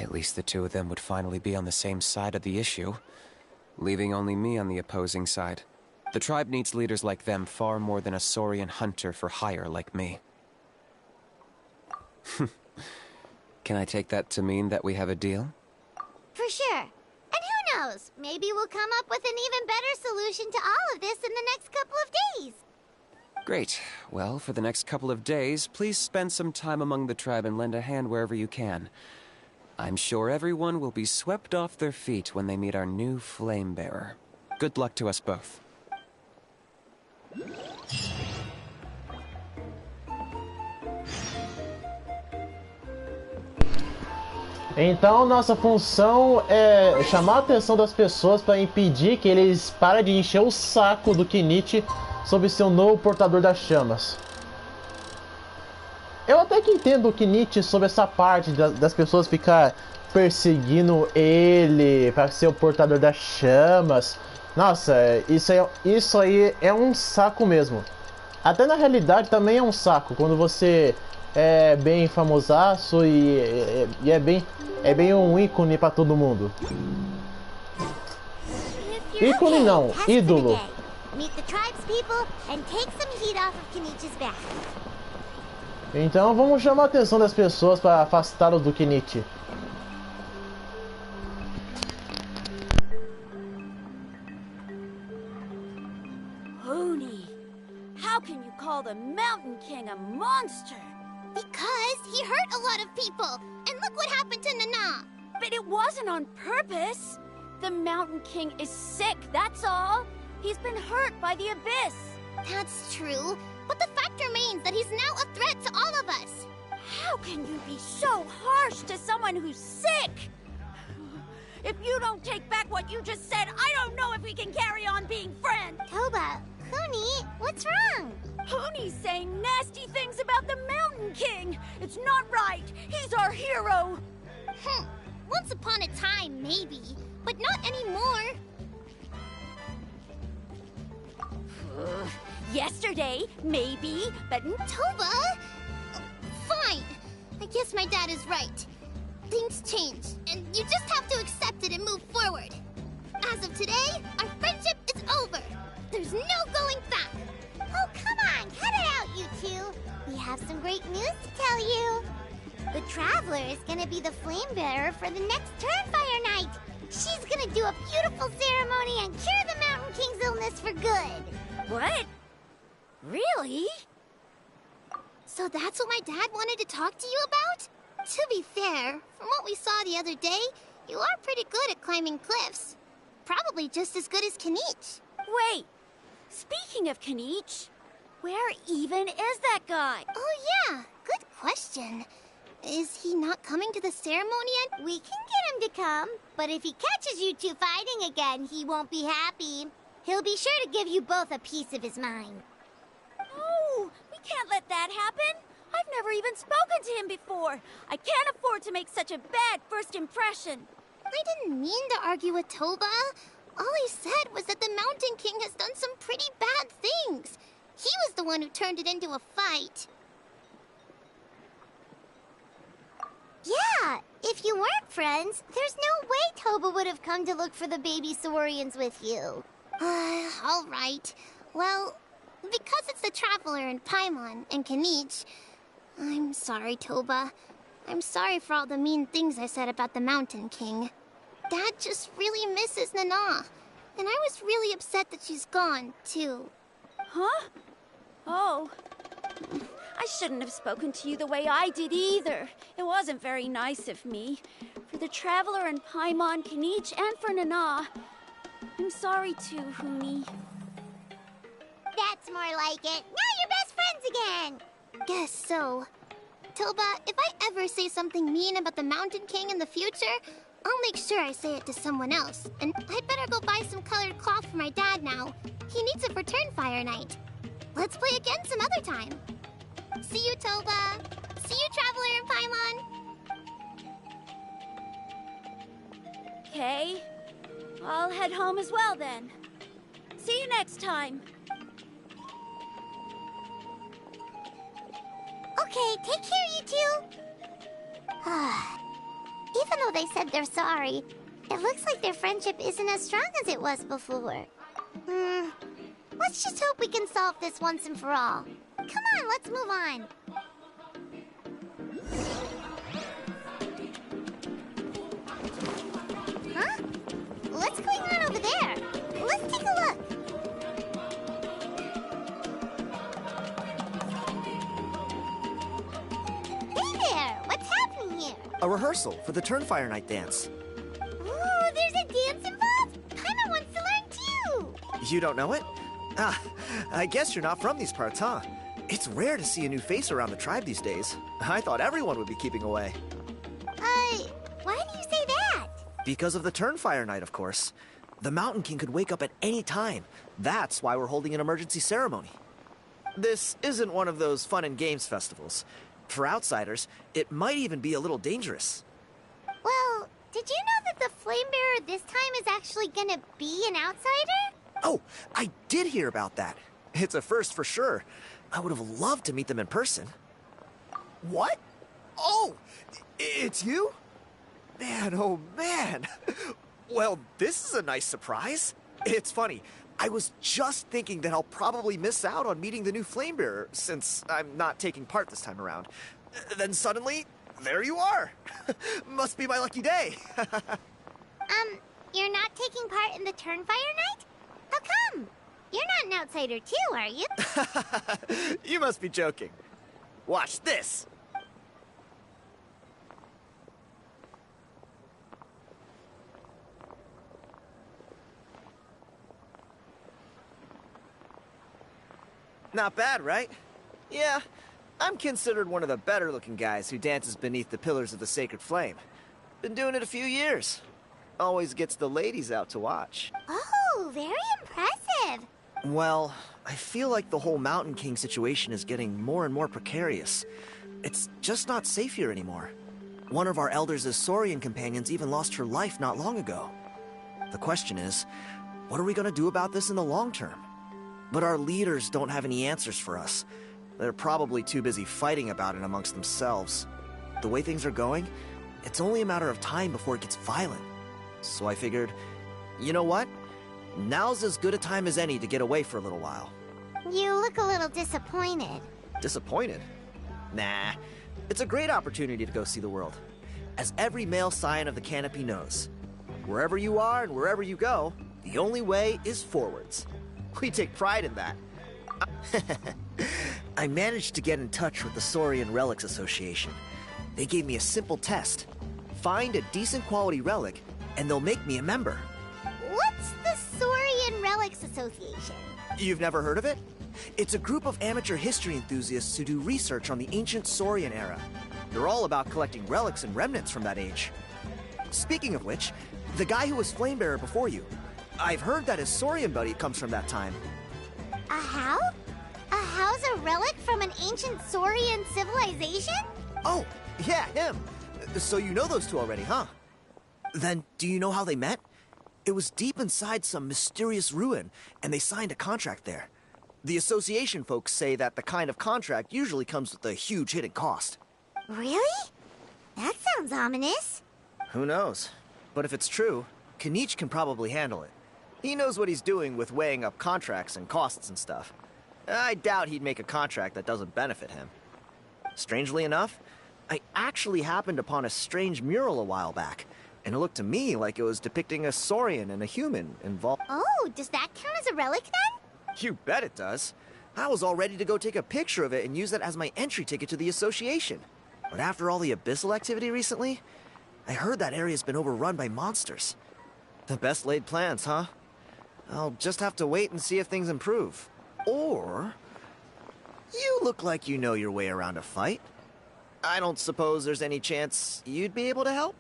At least the two of them would finally be on the same side of the issue, leaving only me on the opposing side. The tribe needs leaders like them far more than a Saurian hunter for hire like me. Can I take that to mean that we have a deal? For sure. And who knows, maybe we'll come up with an even better solution to all of this in the next couple of days. Great. Well, for the next couple of days, please spend some time among the tribe and lend a hand wherever you can. I'm sure everyone will be swept off their feet when they meet our new Flame Bearer. Good luck to us both. Então, nossa função é chamar a atenção das pessoas para impedir que eles parem de encher o saco do Kenichi sobre seu novo portador das chamas. Eu até que entendo o Kenichi sobre essa parte das pessoas ficar perseguindo ele para ser o portador das chamas. Nossa, isso aí é um saco mesmo. Até na realidade também é um saco quando você é bem famosaço e é bem um ícone para todo mundo. Ícone não, ídolo. Meet the tribespeople and take some heat off of Kenichi's back. Então vamos chamar a atenção das pessoas para afastá-lo do Kenichi. Huni, how can you call the Mountain King a monster? Because he hurt a lot of people, and look what happened to Nana. But it wasn't on purpose. The Mountain King is sick, that's all. He's been hurt by the Abyss. That's true, but the fact remains that he's now a threat to all of us. How can you be so harsh to someone who's sick? If you don't take back what you just said, I don't know if we can carry on being friends. Toba, Huni, what's wrong? Huni's saying nasty things about the Mountain King. It's not right. He's our hero. Once upon a time, maybe, but not anymore. Yesterday, maybe, but... Toba! Fine. I guess my dad is right. Things change, and you just have to accept it and move forward. As of today, our friendship is over. There's no going back. Oh, come on, cut it out, you two. We have some great news to tell you. The Traveler is gonna be the flame bearer for the next Turnfire night. She's gonna do a beautiful ceremony and cure the Mountain King's illness for good. What? Really? So that's what my dad wanted to talk to you about? To be fair, from what we saw the other day, you are pretty good at climbing cliffs. Probably just as good as Kanich. Wait, speaking of Kanich, where even is that guy? Oh yeah, good question. Is he not coming to the ceremony yet? We can get him to come, but if he catches you two fighting again, he won't be happy. He'll be sure to give you both a piece of his mind. Oh, we can't let that happen. I've never even spoken to him before. I can't afford to make such a bad first impression. I didn't mean to argue with Toba. All I said was that the Mountain King has done some pretty bad things. He was the one who turned it into a fight. Yeah, if you weren't friends, there's no way Toba would have come to look for the baby Saurians with you. All right. Well, because it's the Traveler and Paimon and Kanich, I'm sorry, Toba. I'm sorry for all the mean things I said about the Mountain King. Dad just really misses Nana, and I was really upset that she's gone, too. Huh? Oh. I shouldn't have spoken to you the way I did either. It wasn't very nice of me. For the Traveler and Paimon, Kanich, and for Nana. I'm sorry too, Huni. That's more like it. Now you're best friends again! Guess so. Toba, if I ever say something mean about the Mountain King in the future, I'll make sure I say it to someone else. And I'd better go buy some colored cloth for my dad now. He needs it for Turnfire night. Let's play again some other time. See you, Toba. See you, Traveler and Paimon. Okay. I'll head home as well then. See you next time. Okay, take care, you two. Even though they said they're sorry, it looks like their friendship isn't as strong as it was before. Let's just hope we can solve this once and for all. Come on, let's move on. Huh? What's going on over there? Let's take a look. Hey there! What's happening here? A rehearsal for the Turnfire Night dance. Ooh, there's a dance involved? Paimon wants to learn too! You don't know it? Ah, I guess you're not from these parts, huh? It's rare to see a new face around the tribe these days. I thought everyone would be keeping away. Why do you say that? Because of the Turnfire Night, of course. The Mountain King could wake up at any time. That's why we're holding an emergency ceremony. This isn't one of those fun and games festivals. For outsiders, it might even be a little dangerous. Well, did you know that the Flame Bearer this time is actually gonna be an outsider? Oh, I did hear about that. It's a first for sure. I would have loved to meet them in person. What? Oh, it's you? Man, oh man. Well, this is a nice surprise. It's funny. I was just thinking that I'll probably miss out on meeting the new Flamebearer since I'm not taking part this time around. Then suddenly, there you are. Must be my lucky day. You're not taking part in the Turnfire night? How come? You're not an outsider too, are you? You must be joking. Watch this. Not bad, right? Yeah, I'm considered one of the better-looking guys who dances beneath the pillars of the sacred flame. Been doing it a few years. Always gets the ladies out to watch. Oh, very impressive. Well, I feel like the whole Mountain King situation is getting more and more precarious. It's just not safe here anymore. One of our elders' Saurian companions even lost her life not long ago. The question is, what are we going to do about this in the long term? But our leaders don't have any answers for us. They're probably too busy fighting about it amongst themselves. The way things are going, it's only a matter of time before it gets violent. So I figured, you know what? Now's as good a time as any to get away for a little while. You look a little disappointed. Disappointed? Nah. It's a great opportunity to go see the world. As every male scion of the Canopy knows, wherever you are and wherever you go, the only way is forwards. We take pride in that. I managed to get in touch with the Saurian Relics Association. They gave me a simple test. Find a decent quality relic, and they'll make me a member. What's the Saurian Relics Association? You've never heard of it? It's a group of amateur history enthusiasts who do research on the ancient Saurian era. They're all about collecting relics and remnants from that age. Speaking of which, the guy who was Flamebearer before you, I've heard that his Saurian buddy comes from that time. A how? A how's a relic from an ancient Saurian civilization? Oh, yeah, him. So you know those two already, huh? Then, do you know how they met? It was deep inside some mysterious ruin, and they signed a contract there. The association folks say that the kind of contract usually comes with a huge hidden cost. Really? That sounds ominous. Who knows? But if it's true, Kanich can probably handle it. He knows what he's doing with weighing up contracts and costs and stuff. I doubt he'd make a contract that doesn't benefit him. Strangely enough, I actually happened upon a strange mural a while back, and it looked to me like it was depicting a Saurian and a human involved. Oh, does that count as a relic then? You bet it does. I was all ready to go take a picture of it and use it as my entry ticket to the association. But after all the abyssal activity recently, I heard that area's been overrun by monsters. The best laid plans, huh? I'll just have to wait and see if things improve. Or... you look like you know your way around a fight. I don't suppose there's any chance you'd be able to help?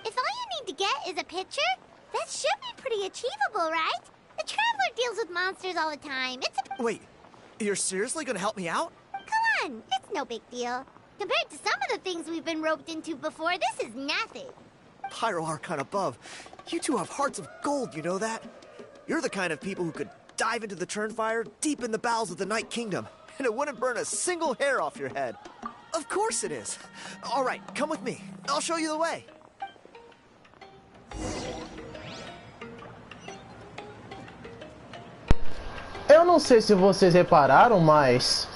If all you need to get is a picture, that should be pretty achievable, right? The Traveler deals with monsters all the time. It's a... Wait, you're seriously gonna help me out? Come on, it's no big deal. Compared to some of the things we've been roped into before, this is nothing. Pyro Archon above, you two have hearts of gold, you know that? You're the kind of people who could dive into the Turnfire deep in the bowels of the Night Kingdom, and it wouldn't burn a single hair off your head. Of course it is. All right, come with me. I'll show you the way. Eu não sei se vocês repararam, mas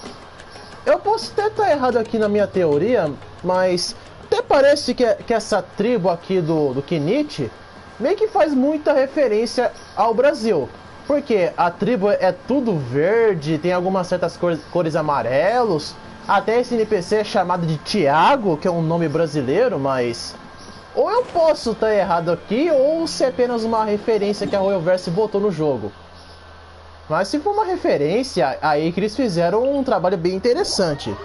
eu posso até estar errado aqui na minha teoria, mas até parece que essa tribo aqui do Kinich meio que faz muita referência ao Brasil. Porque a tribo é tudo verde, tem algumas certas cores amarelos. Até esse NPC é chamado de Tiago, que é um nome brasileiro, mas... ou eu posso estar errado aqui, ou se é apenas uma referência que a Royalverse botou no jogo. Mas se for uma referência, aí que eles fizeram um trabalho bem interessante.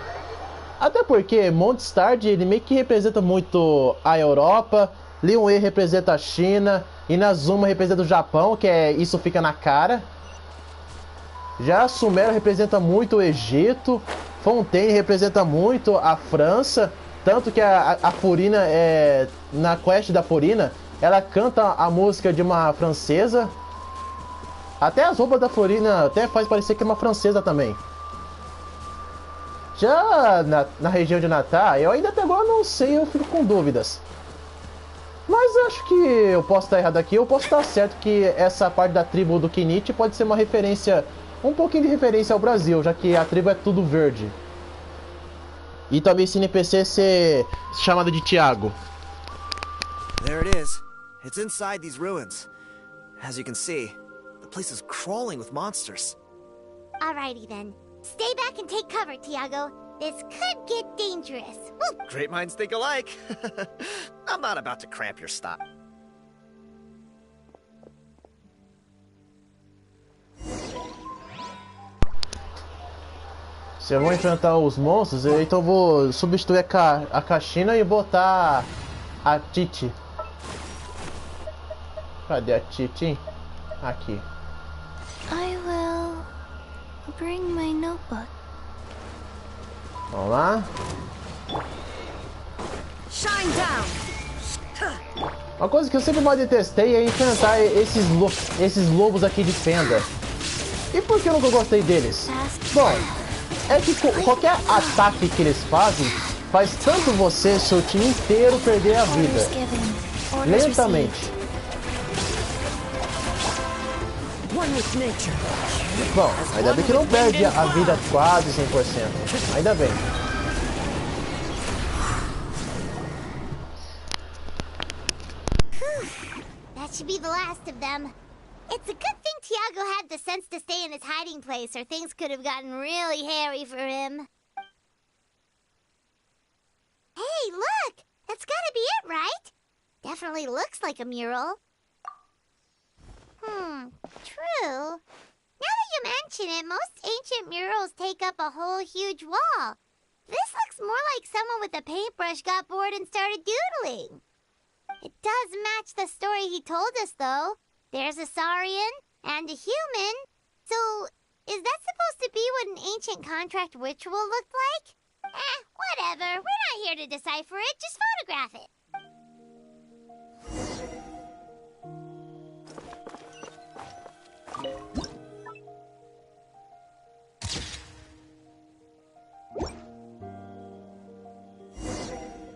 Até porque Mondstadt, ele meio que representa muito a Europa, Liyue representa a China, Inazuma representa o Japão, que é isso fica na cara. Já Sumero representa muito o Egito, Fontaine representa muito a França, tanto que a Furina, na quest da Furina, ela canta a música de uma francesa. Até as roupas da Furina até faz parecer que é uma francesa também. Já na região de Natal, eu ainda até agora não sei, eu fico com dúvidas. Mas eu acho que eu posso estar errado aqui, eu posso estar certo que essa parte da tribo do Kinich pode ser uma referência, um pouquinho de referência ao Brasil, já que a tribo é tudo verde. E também esse NPC ser chamado de Tiago. There it is. It's inside these ruins. As you can see, the place is crawling with monsters. Alrighty then. Stay back and take cover, Tiago. This could get dangerous. Woo! Great minds think alike. I'm not about to cramp your stop. Se eu vou enfrentar os monstros, então eu vou substituir a Caixina e botar a Titi. Cadê a Titi? Aqui. I will bring my notebook. Vamos lá. Shine down. Uma coisa que eu sempre mais detestei é enfrentar esses lobos aqui de fenda. E por que eu nunca gostei deles? Bom, é que qualquer ataque que eles fazem faz tanto você e seu time inteiro perder a vida. Lentamente. Bom, ainda bem que não perde a vida quase 100%. Ainda bem. That should be the last of them. It's a good thing Tiago had the sense to stay in his hiding place, or things could have gotten really hairy for him. Hey, look! That's gotta be it, right? Definitely looks like a mural. True. Now that you mention it, most ancient murals take up a whole huge wall. This looks more like someone with a paintbrush got bored and started doodling. It does match the story he told us, though. There's a Saurian and a human. So, is that supposed to be what an ancient contract ritual looked like? Whatever. We're not here to decipher it. Just photograph it.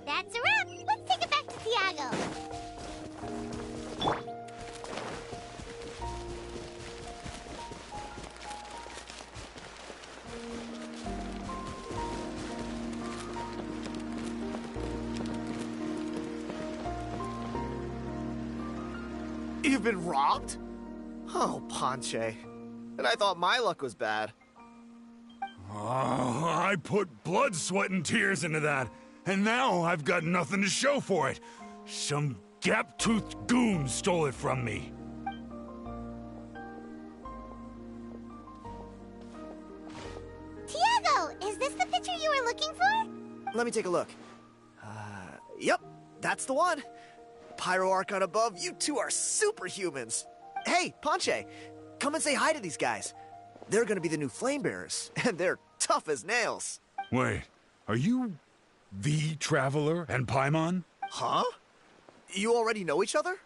That's a wrap. Let's take it back to Tiago. You've been robbed? Oh, Ponche. And I thought my luck was bad. Oh, I put blood, sweat, and tears into that, and now I've got nothing to show for it. Some gap-toothed goon stole it from me. Tiago, is this the picture you were looking for? Let me take a look. Yep, that's the one. Pyro Archon above, you two are superhumans. Hey, Ponche, come and say hi to these guys. They're gonna be the new flame bearers, and they're tough as nails. Wait, are you the Traveler and Paimon? Huh? You already know each other?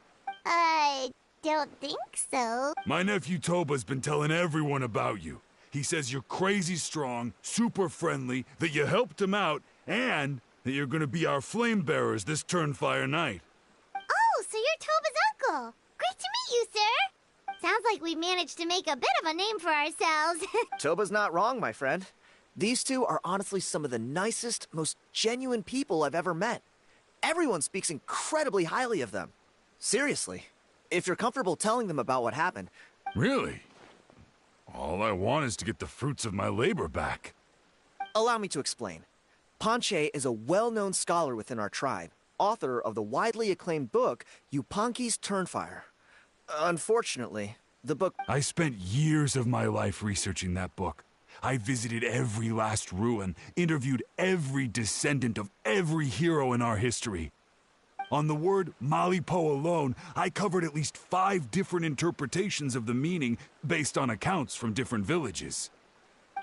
I don't think so. My nephew Toba's been telling everyone about you. He says you're crazy strong, super friendly, that you helped him out, and that you're gonna be our flame bearers this Turnfire night. Oh, so you're Toba's uncle. Great to meet you, sir. Sounds like we managed to make a bit of a name for ourselves. Toba's not wrong, my friend. These two are honestly some of the nicest, most genuine people I've ever met. Everyone speaks incredibly highly of them. Seriously, if you're comfortable telling them about what happened. Really? All I want is to get the fruits of my labor back. Allow me to explain. Ponche is a well-known scholar within our tribe, author of the widely acclaimed book, Yunpanqui's Turnfire. Unfortunately, the book... I spent years of my life researching that book. I visited every last ruin, interviewed every descendant of every hero in our history. On the word Malipo alone, I covered at least 5 different interpretations of the meaning based on accounts from different villages.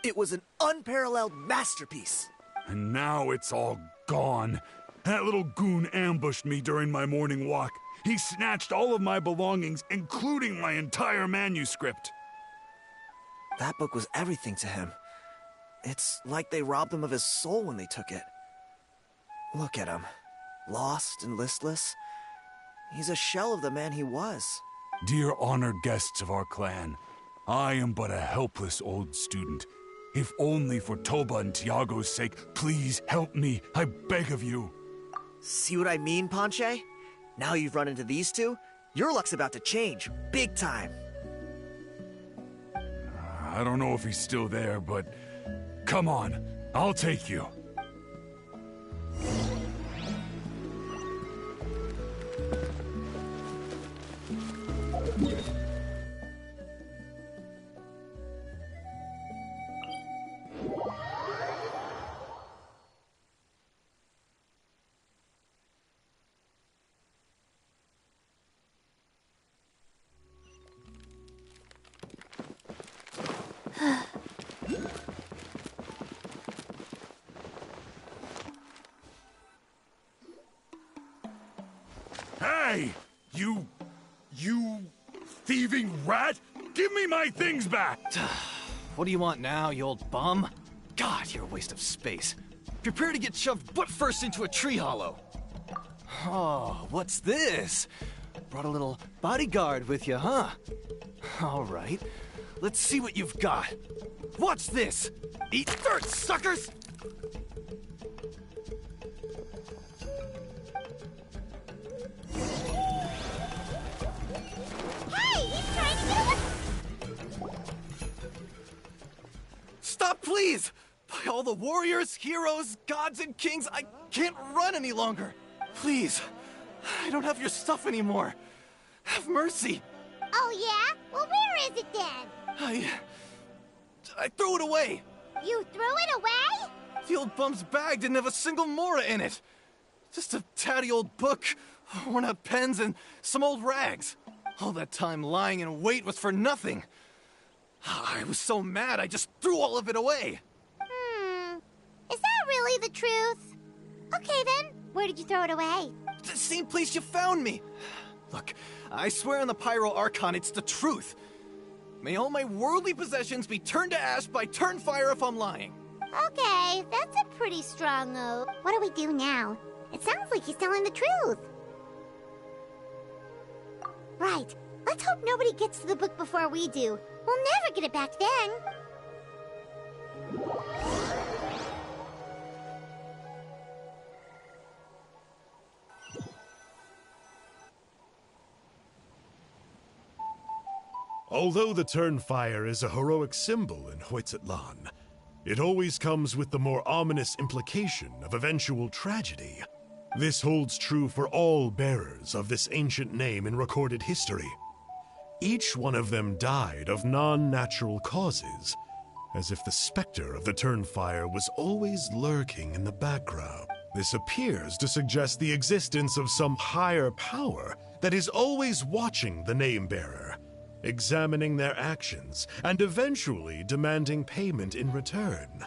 It was an unparalleled masterpiece. And now it's all gone. That little goon ambushed me during my morning walk. He snatched all of my belongings, including my entire manuscript. That book was everything to him. It's like they robbed him of his soul when they took it. Look at him. Lost and listless. He's a shell of the man he was. Dear honored guests of our clan, I am but a helpless old student. If only for Toba and Tiago's sake, please help me, I beg of you. See what I mean, Ponche? Now you've run into these two, your luck's about to change, big time. I don't know if he's still there, but come on, I'll take you. Hey! You thieving rat! Give me my my things back! What do you want now, you old bum? God, you're a waste of space. Prepare to get shoved butt first into a tree hollow. Oh, what's this? Brought a little bodyguard with you, huh? All right, let's see what you've got. What's this? Eat dirt, suckers! Hey, he's trying to get away! Stop, please! By all the warriors, heroes, gods, and kings, I can't run any longer. Please, I don't have your stuff anymore. Have mercy. Oh, yeah? Well, where is it then? I threw it away. You threw it away? The old bum's bag didn't have a single mora in it. Just a tatty old book, worn out pens, and some old rags. All that time lying in wait was for nothing. I was so mad, I just threw all of it away. Is that really the truth? Okay, then. Where did you throw it away? The same place you found me. Look, I swear on the Pyro Archon, it's the truth. May all my worldly possessions be turned to ash by Turnfire if I'm lying. Okay, that's a pretty strong oath. What do we do now? It sounds like he's telling the truth. Right. Let's hope nobody gets to the book before we do. We'll never get it back then. Although the Turnfire is a heroic symbol in Hoytzatlan, it always comes with the more ominous implication of eventual tragedy. This holds true for all bearers of this ancient name in recorded history. Each one of them died of non-natural causes, as if the specter of the Turnfire was always lurking in the background. This appears to suggest the existence of some higher power that is always watching the name-bearer, examining their actions, and eventually demanding payment in return.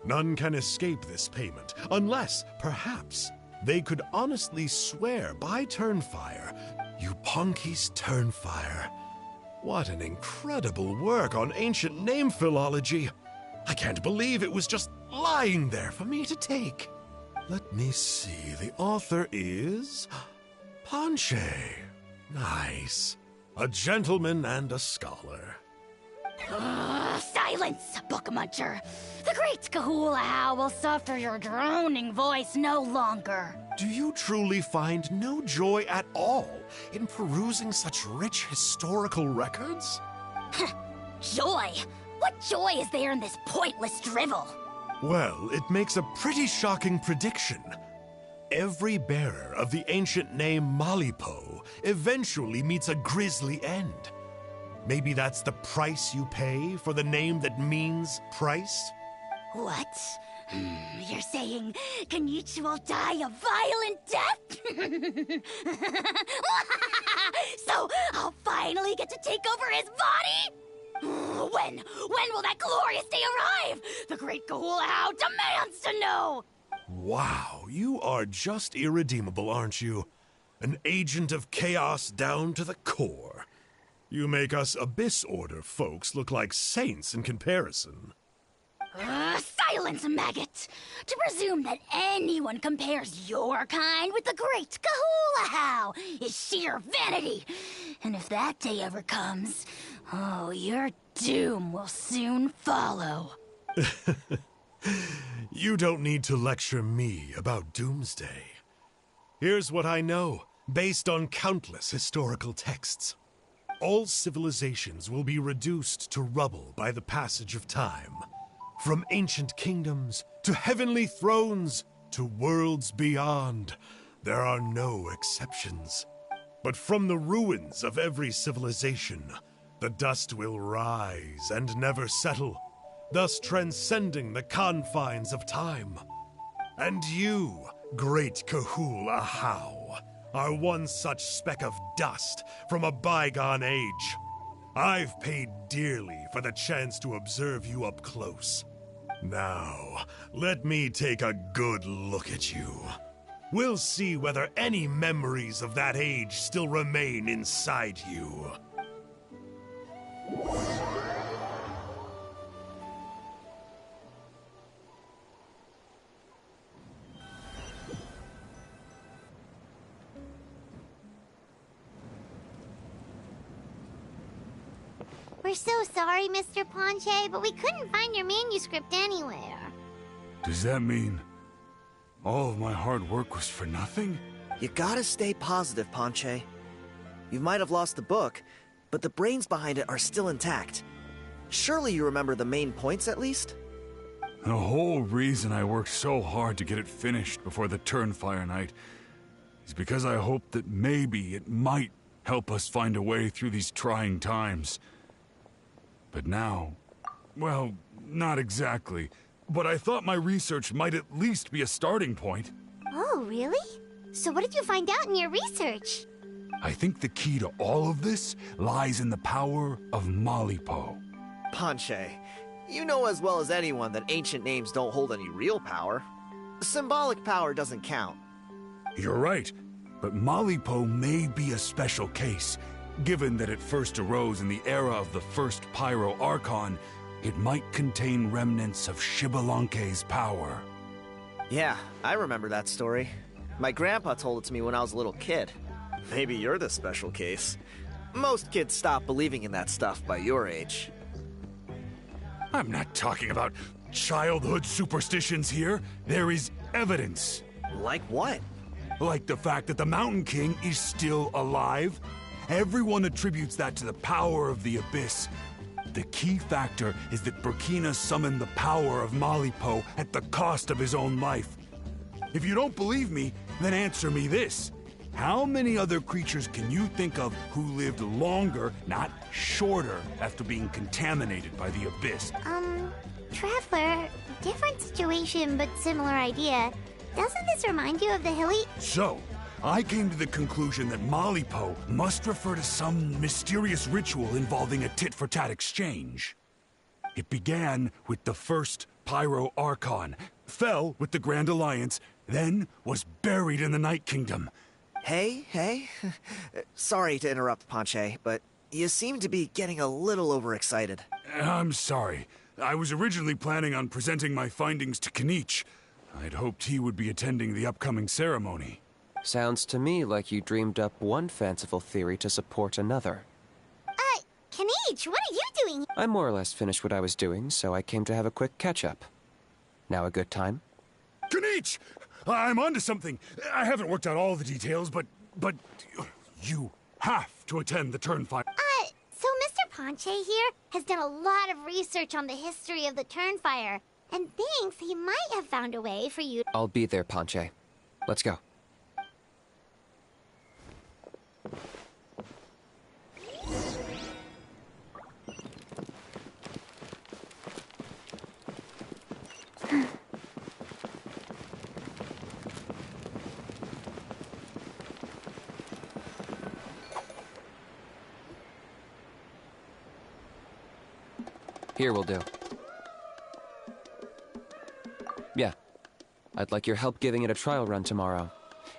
None can escape this payment, unless, perhaps, they could honestly swear by Turnfire, Yunpanqui's Turnfire. What an incredible work on ancient name philology! I can't believe it was just lying there for me to take. Let me see, the author is... Panche. Nice. A gentleman and a scholar. Silence, book muncher. The great Kahula will suffer your droning voice no longer. Do you truly find no joy at all in perusing such rich historical records? Joy? What joy is there in this pointless drivel? Well, it makes a pretty shocking prediction. Every bearer of the ancient name Malipo eventually meets a grisly end. Maybe that's the price you pay for the name that means price? What? You're saying Kenichi will die a violent death? So I'll finally get to take over his body? When will that glorious day arrive? The great Kahula demands to know! Wow, you are just irredeemable, aren't you? An agent of chaos down to the core. You make us Abyss Order folks look like saints in comparison. Silence, maggot! To presume that anyone compares your kind with the great Kahula is sheer vanity. And if that day ever comes, oh, your doom will soon follow. You don't need to lecture me about Doomsday. Here's what I know, based on countless historical texts. All civilizations will be reduced to rubble by the passage of time. From ancient kingdoms, to heavenly thrones, to worlds beyond, there are no exceptions. But from the ruins of every civilization, the dust will rise and never settle, thus transcending the confines of time. And you, great Kahula How, are one such speck of dust from a bygone age. I've paid dearly for the chance to observe you up close. Now, let me take a good look at you. We'll see whether any memories of that age still remain inside you. We're so sorry, Mr. Ponche, but we couldn't find your manuscript anywhere. Does that mean all of my hard work was for nothing? You gotta stay positive, Ponche. You might have lost the book, but the brains behind it are still intact. Surely you remember the main points at least? The whole reason I worked so hard to get it finished before the Turnfire Night is because I hoped that maybe it might help us find a way through these trying times. But now, well, not exactly. But I thought my research might at least be a starting point. Oh, really? So what did you find out in your research? I think the key to all of this lies in the power of Malipo. Ponche, you know as well as anyone that ancient names don't hold any real power. Symbolic power doesn't count. You're right, but Malipo may be a special case. Given that it first arose in the era of the first Pyro Archon, it might contain remnants of Xbalanque's power. Yeah, I remember that story. My grandpa told it to me when I was a little kid. Maybe you're the special case. Most kids stop believing in that stuff by your age. I'm not talking about childhood superstitions here. There is evidence. Like what? Like the fact that the Mountain King is still alive. Everyone attributes that to the power of the Abyss. The key factor is that Burkina summoned the power of Malipo at the cost of his own life. If you don't believe me, then answer me this. How many other creatures can you think of who lived longer, not shorter, after being contaminated by the Abyss? Traveler, different situation but similar idea. Doesn't this remind you of the hilly... So, I came to the conclusion that Malipo must refer to some mysterious ritual involving a tit-for-tat exchange. It began with the first Pyro Archon, fell with the Grand Alliance, then was buried in the Night Kingdom. Hey. Sorry to interrupt, Ponche, but you seem to be getting a little overexcited. I'm sorry. I was originally planning on presenting my findings to Kinich. I'd hoped he would be attending the upcoming ceremony. Sounds to me like you dreamed up one fanciful theory to support another. Kinich, what are you doing? I more or less finished what I was doing, so I came to have a quick catch-up. Now a good time? Kinich! I'm onto something. I haven't worked out all the details, but you have to attend the Turnfire. So Mr. Ponche here has done a lot of research on the history of the Turnfire, and thinks he might have found a way for you... I'll be there, Ponche. Let's go. Here will do. Yeah. I'd like your help giving it a trial run tomorrow.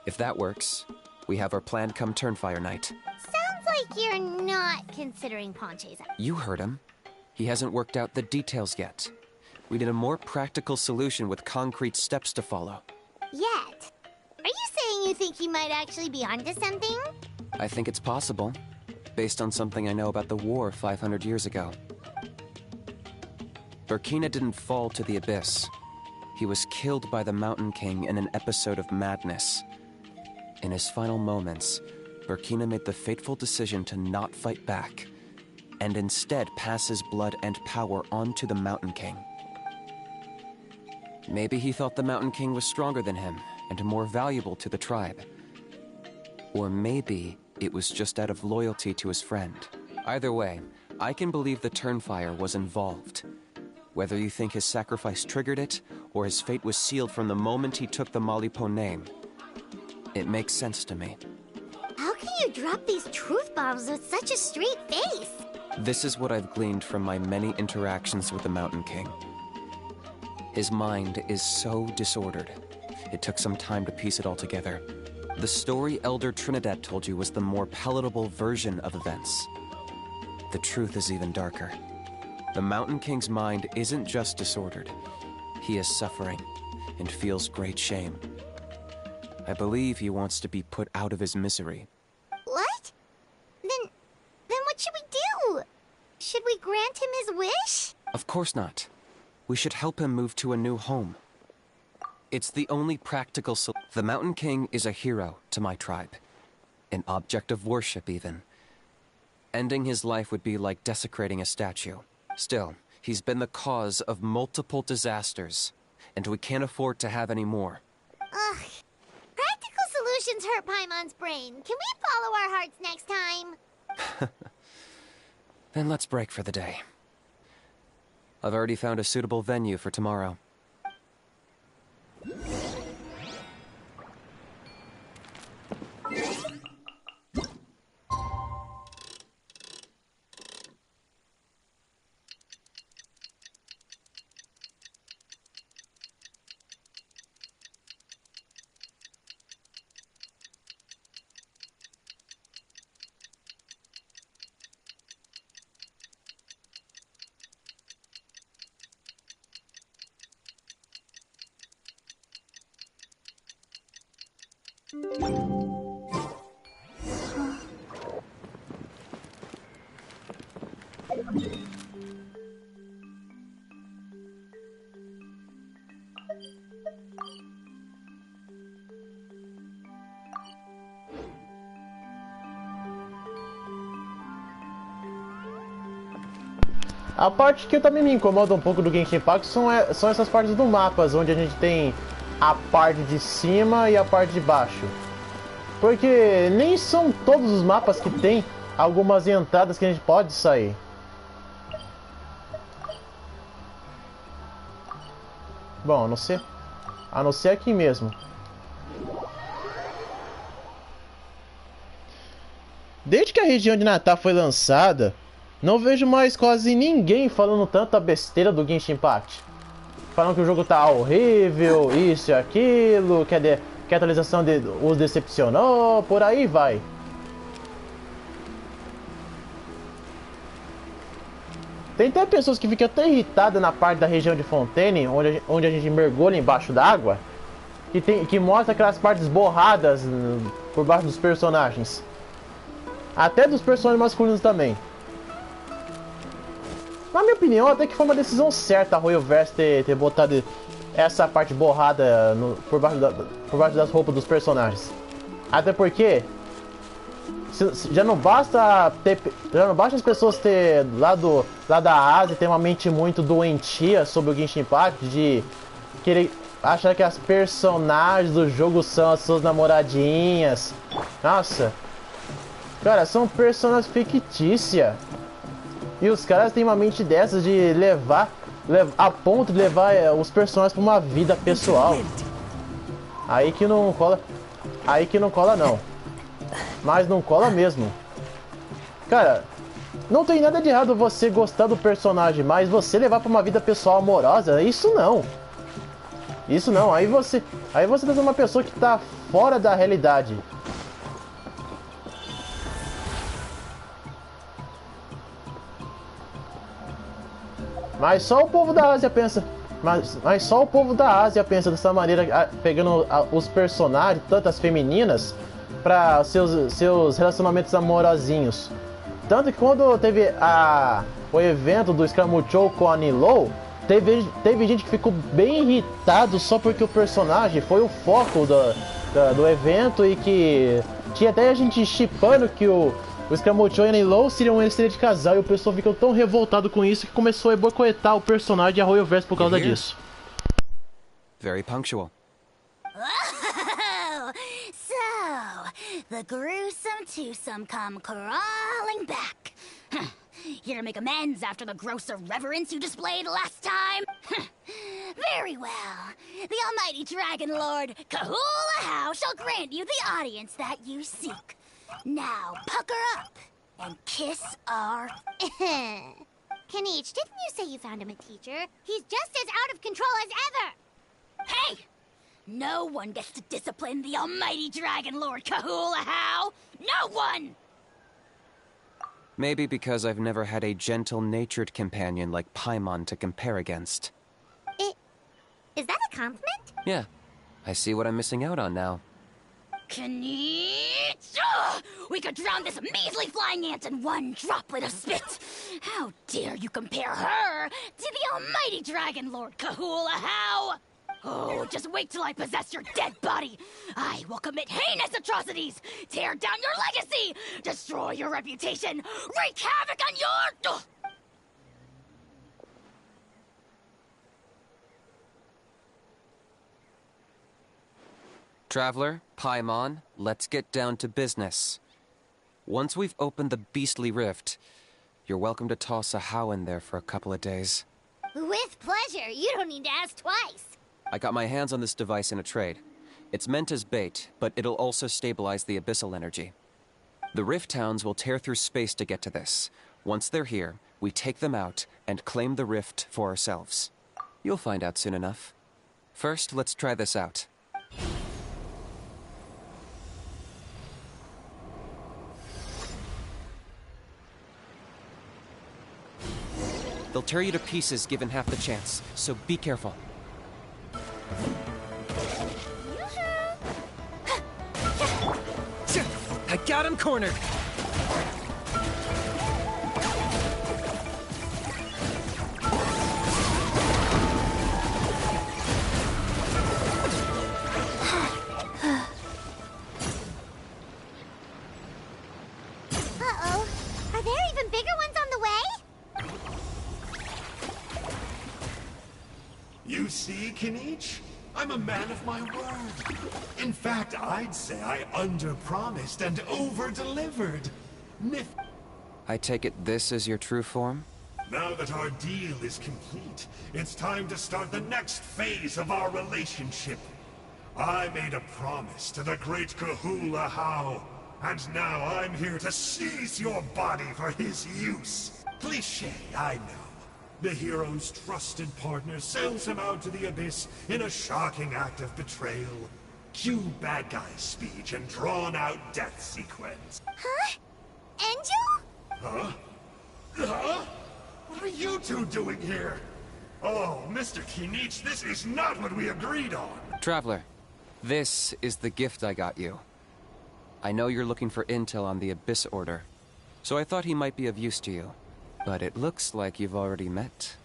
If that works, we have our planned come Turnfire night. Sounds like you're not considering Ponche's... You heard him. He hasn't worked out the details yet. We need a more practical solution with concrete steps to follow. Yet? Are you saying you think he might actually be onto something? I think it's possible, based on something I know about the war 500 years ago. Burkina didn't fall to the Abyss. He was killed by the Mountain King in an episode of madness. In his final moments, Burkina made the fateful decision to not fight back, and instead pass his blood and power on to the Mountain King. Maybe he thought the Mountain King was stronger than him, and more valuable to the tribe. Or maybe it was just out of loyalty to his friend. Either way, I can believe the Turnfire was involved. Whether you think his sacrifice triggered it, or his fate was sealed from the moment he took the Malipo name, it makes sense to me. How can you drop these truth bombs with such a straight face? This is what I've gleaned from my many interactions with the Mountain King. His mind is so disordered. It took some time to piece it all together. The story Elder Trinidad told you was the more palatable version of events. the truth is even darker. The Mountain King's mind isn't just disordered. He is suffering and feels great shame. I believe he wants to be put out of his misery. What? Then what should we do? Should we grant him his wish? Of course not. We should help him move to a new home. It's the only practical solution. The Mountain King is a hero to my tribe. An object of worship, even. Ending his life would be like desecrating a statue. Still, he's been the cause of multiple disasters, and we can't afford to have any more. Ugh. Practical solutions hurt Paimon's brain. Can we follow our hearts next time? Then let's break for the day. I've already found a suitable venue for tomorrow. A parte que também me incomoda um pouco do Genshin Impact são essas partes do mapa, onde a gente tem a parte de cima e a parte de baixo. Porque nem são todos os mapas que tem algumas entradas que a gente pode sair. Bom, a não ser aqui mesmo. Desde que a região de Natal foi lançada, não vejo mais quase ninguém falando tanta besteira do Genshin Impact. Falando que o jogo tá horrível, isso e aquilo, que a atualização os decepcionou, por aí vai. Tem até pessoas que ficam até irritadas na parte da região de Fontaine, onde a gente mergulha embaixo d'água, que mostra aquelas partes borradas por baixo dos personagens. Até dos personagens masculinos também. Na minha opinião, até que foi uma decisão certa a Royalverse ter botado essa parte borrada por baixo das roupas dos personagens. Até porque já não basta as pessoas ter lá da Ásia ter uma mente muito doentia sobre o Genshin Impact, de querer achar que as personagens do jogo são as suas namoradinhas. Nossa, cara, são personagens fictícias. E os caras têm uma mente dessas de levar a ponto de levar os personagens para uma vida pessoal. Aí que não cola não. Mas não cola mesmo. Cara, não tem nada de errado você gostar do personagem, mas você levar para uma vida pessoal amorosa, isso não. Isso não. Aí você tá sendo uma pessoa que tá fora da realidade. Mas só o povo da Ásia pensa. Mas só o povo da Ásia pensa dessa maneira, pegando os personagens, tantas femininas, para seus relacionamentos amorosinhos. Tanto que quando teve o evento do Scaramucci com a Nilou, teve gente que ficou bem irritado só porque o personagem foi o foco do evento, e que tinha até a gente shippando que o Scaramucci e a Nilou seriam uma estrela de casal, e o pessoal ficou tão revoltado com isso que começou a boicotar o personagem e a Royalverse por causa disso. Very punctual. Oh, so, the gruesome twosome come crawling back. Here to make amends after the gross irreverence you displayed last time? Very well. The almighty Dragon Lord Kahula shall grant you the audience that you seek. Now, pucker up and kiss our... Kenichi, didn't you say you found him a teacher? He's just as out of control as ever! Hey! No one gets to discipline the almighty Dragon Lord Kahula. No one! Maybe because I've never had a gentle-natured companion like Paimon to compare against. Is that a compliment? Yeah, I see what I'm missing out on now. Knit! We could drown this measly flying ant in one droplet of spit! How dare you compare her to the almighty Dragon Lord Kahula How! Oh, just wait till I possess your dead body! I will commit heinous atrocities! Tear down your legacy! Destroy your reputation! Wreak havoc on your... Traveler, Paimon, let's get down to business. Once we've opened the beastly rift, you're welcome to toss a How in there for a couple of days. With pleasure. You don't need to ask twice. I got my hands on this device in a trade. It's meant as bait, but it'll also stabilize the abyssal energy. The Rift Hounds will tear through space to get to this. Once they're here, we take them out and claim the rift for ourselves. You'll find out soon enough. First, let's try this out. They'll tear you to pieces given half the chance, so be careful. I got him cornered! Uh-oh. Are there even bigger ones on the way? You see, Kinich? I'm a man of my word. In fact, I'd say I under-promised and over-delivered. I take it this is your true form? Now that our deal is complete, it's time to start the next phase of our relationship. I made a promise to the great Kahula How, and now I'm here to seize your body for his use. Cliché, I know. The hero's trusted partner sells him out to the abyss in a shocking act of betrayal. Cue bad guy speech and drawn-out death sequence. Huh? Angel? Huh? Huh? What are you two doing here? Oh, Mr. Kinich, this is not what we agreed on. Traveler, this is the gift I got you. I know you're looking for intel on the Abyss Order, so I thought he might be of use to you. But it looks like you've already met.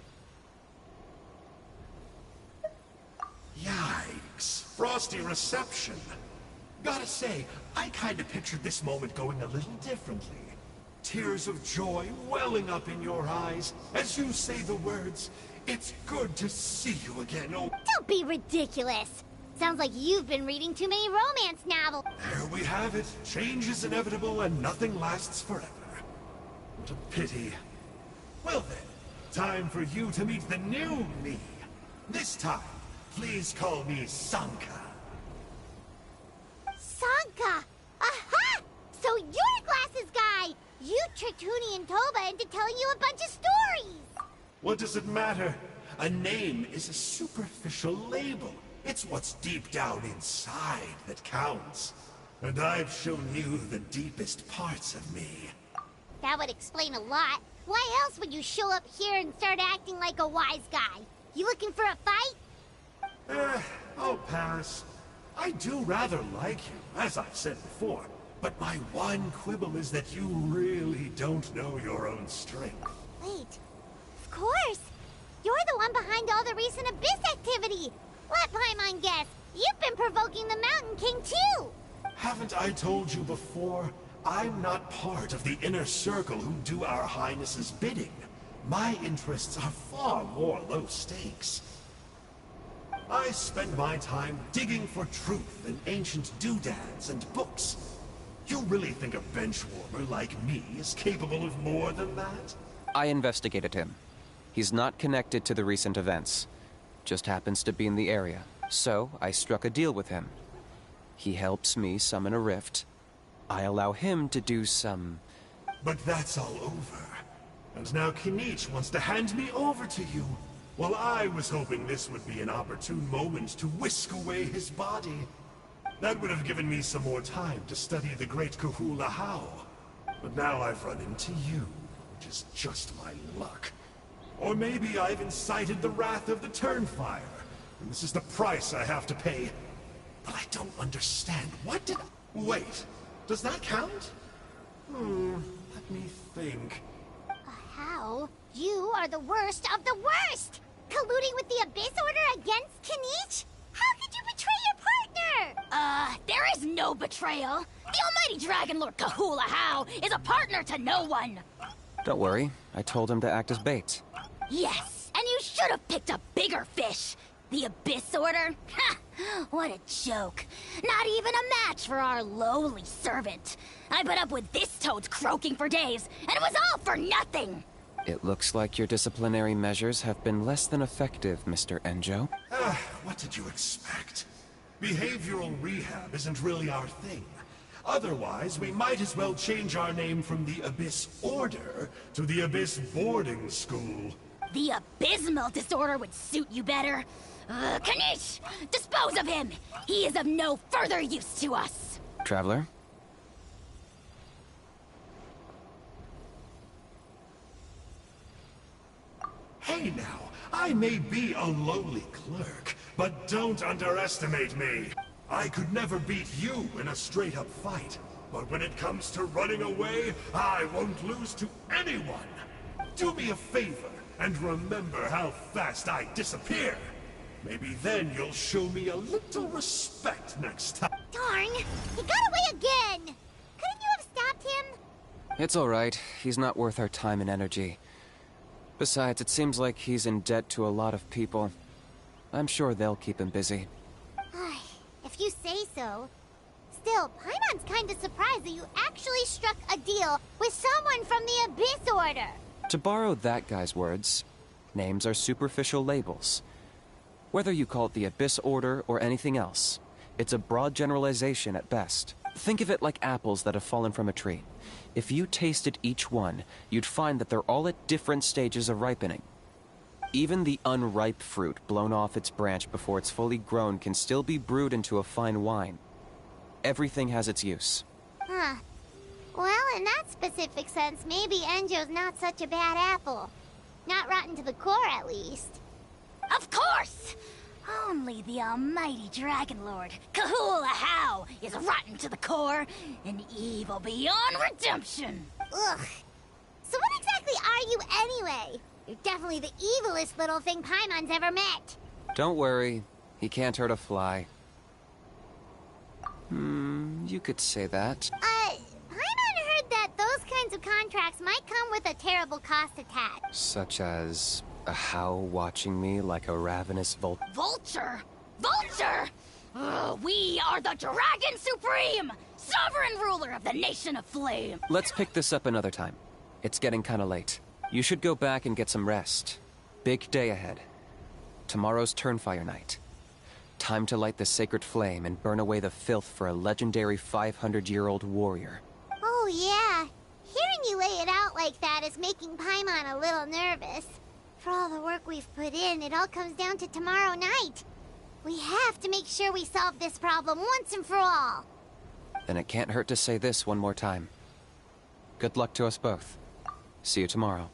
Yikes. Frosty reception. Gotta say, I kinda pictured this moment going a little differently. Tears of joy welling up in your eyes as you say the words, "It's good to see you again, oh..." Don't be ridiculous. Sounds like you've been reading too many romance novels. There we have it. Change is inevitable and nothing lasts forever. What a pity. Well then, time for you to meet the new me. This time, please call me Sanka. Sanka! Aha! So you're the glasses guy! You tricked Huni and Toba into telling you a bunch of stories! What does it matter? A name is a superficial label. It's what's deep down inside that counts. And I've shown you the deepest parts of me. That would explain a lot. Why else would you show up here and start acting like a wise guy? You looking for a fight? I'll pass. I do rather like you, as I've said before. But my one quibble is that you really don't know your own strength. Wait. Of course. You're the one behind all the recent Abyss activity. Let Paimon guess. You've been provoking the Mountain King too. Haven't I told you before? I'm not part of the inner circle who do our Highness's bidding. My interests are far more low stakes. I spend my time digging for truth in ancient doodads and books. You really think a benchwarmer like me is capable of more than that? I investigated him. He's not connected to the recent events. Just happens to be in the area. So, I struck a deal with him. He helps me summon a rift. I allow him to do some... But that's all over. And now Kinich wants to hand me over to you. Well, I was hoping this would be an opportune moment to whisk away his body. That would have given me some more time to study the great Kahula How. But now I've run into you, which is just my luck. Or maybe I've incited the wrath of the Turnfire, and this is the price I have to pay. But I don't understand. What did... Wait, does that count? Let me think. How? You are the worst of the worst! Colluding with the Abyss Order against Kinich? How could you betray your partner? There is no betrayal. The almighty Dragon Lord Kahula How is a partner to no one. Don't worry, I told him to act as bait. Yes, and you should have picked a bigger fish. The Abyss Order? Ha! What a joke. Not even a match for our lowly servant. I put up with this toad's croaking for days, and it was all for nothing. It looks like your disciplinary measures have been less than effective, Mr. Enjo. What did you expect? Behavioral rehab isn't really our thing. Otherwise, we might as well change our name from the Abyss Order to the Abyss Boarding School. The abysmal disorder would suit you better. Kanish! Dispose of him! He is of no further use to us! Traveler? Hey now, I may be a lowly clerk, but don't underestimate me. I could never beat you in a straight-up fight, but when it comes to running away, I won't lose to anyone. Do me a favor, and remember how fast I disappear. Maybe then you'll show me a little respect next time. Darn! He got away again! Couldn't you have stopped him? It's alright. He's not worth our time and energy. Besides, it seems like he's in debt to a lot of people. I'm sure they'll keep him busy. If you say so. Still, Paimon's kinda surprised that you actually struck a deal with someone from the Abyss Order. To borrow that guy's words, names are superficial labels. Whether you call it the Abyss Order or anything else, it's a broad generalization at best. Think of it like apples that have fallen from a tree. If you tasted each one, you'd find that they're all at different stages of ripening. Even the unripe fruit blown off its branch before it's fully grown can still be brewed into a fine wine. Everything has its use. Huh. Well, in that specific sense, maybe Enjo's not such a bad apple. Not rotten to the core, at least. Of course! Only the almighty Dragon Lord, Kahula How, is rotten to the core and evil beyond redemption. Ugh. So what exactly are you anyway? You're definitely the evilest little thing Paimon's ever met. Don't worry, he can't hurt a fly. You could say that. Paimon heard that those kinds of contracts might come with a terrible cost attached. Such as a How watching me like a ravenous Vulture? Vulture? We are the Dragon Supreme, sovereign ruler of the Nation of Flame. Let's pick this up another time. It's getting kinda late. You should go back and get some rest. Big day ahead. Tomorrow's Turnfire night. Time to light the sacred flame and burn away the filth for a legendary 500-year-old warrior. Oh yeah. Hearing you lay it out like that is making Paimon a little nervous. For all the work we've put in, it all comes down to tomorrow night. We have to make sure we solve this problem once and for all. Then it can't hurt to say this one more time. Good luck to us both. See you tomorrow.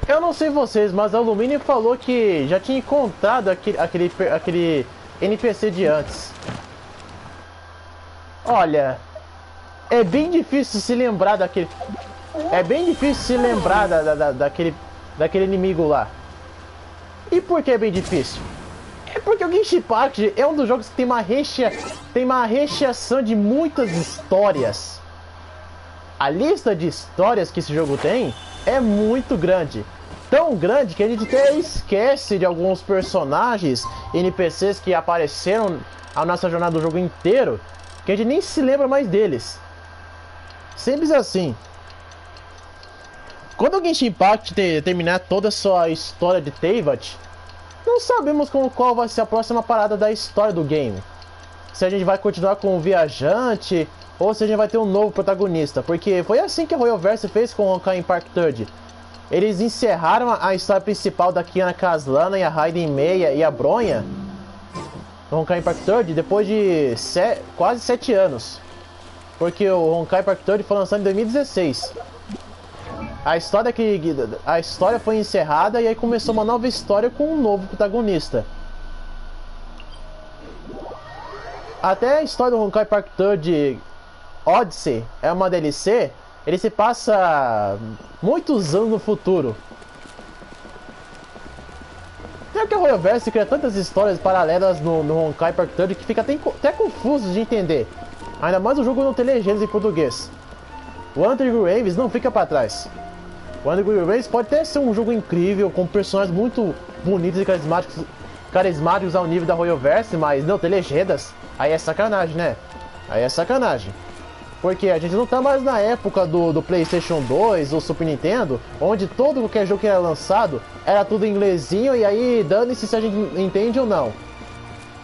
Eu não sei vocês, mas a Alumínio falou que já tinha encontrado aquele NPC de antes. Olha, é bem difícil se lembrar daquele... É bem difícil se lembrar daquele inimigo lá. E por que é bem difícil? É porque o Genshin Impact é um dos jogos que tem uma recheação de muitas histórias. A lista de histórias que esse jogo tem é muito grande. Tão grande que a gente até esquece de alguns personagens, NPCs que apareceram na nossa jornada do jogo inteiro, que a gente nem se lembra mais deles. Simples assim. Quando o Genshin Impact terminar toda a sua história de Teyvat, não sabemos qual vai ser a próxima parada da história do game. Se a gente vai continuar com o viajante, ou se a gente vai ter um novo protagonista. Porque foi assim que a Royal Verse fez com o Honkai Impact Third. eles encerraram a história principal da Kiana Kaslana e a Raiden Meia e a Bronha no Honkai Impact Third depois de quase 7 anos. Porque o Honkai Impact Third foi lançado em 2016. A história foi encerrada e aí começou uma nova história com um novo protagonista. Até a história do Honkai Impact Third Odyssey é uma DLC. Ele se passa muitos anos no futuro. Tem que a Royoverse cria tantas histórias paralelas no Honkai Impact Third que fica até confuso de entender. Ainda mais o jogo não ter legendas em português. O Underground Waves não fica para trás. O Underground Waves pode até ser um jogo incrível, com personagens muito bonitos e carismáticos ao nível da Royoverse, mas não ter legendas, aí é sacanagem, né? Aí é sacanagem. Porque a gente não tá mais na época do PlayStation 2 ou Super Nintendo, onde qualquer jogo que era lançado era tudo em inglesinho e aí dane-se se a gente entende ou não.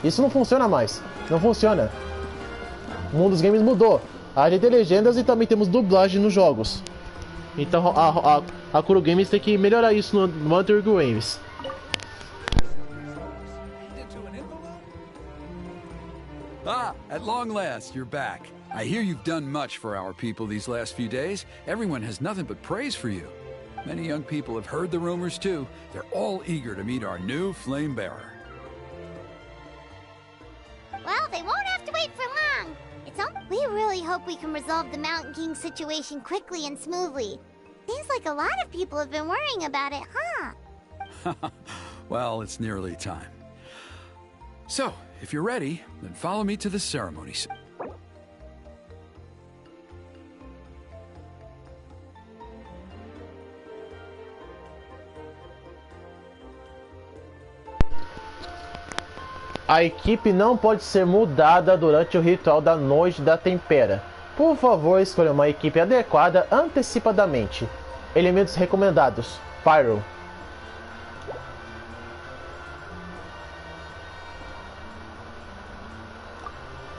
Isso não funciona mais. Não funciona. O mundo dos games mudou. A gente tem legendas e também temos dublagem nos jogos. Então a Kuro Games tem que melhorar isso no Underground Waves. Ah, at long last, you're back. I hear you've done much for our people these last few days. Everyone has nothing but praise for you. Many young people have heard the rumors too. They're all eager to meet our new flame bearer. Well, they won't have to wait for long. We really hope we can resolve the Mountain King situation quickly and smoothly. Seems like a lot of people have been worrying about it, huh? Well, it's nearly time. So, if you're ready, then follow me to the ceremony. A equipe não pode ser mudada durante o ritual da noite da Témpera. Por favor, escolha uma equipe adequada antecipadamente. Elementos recomendados: Pyro.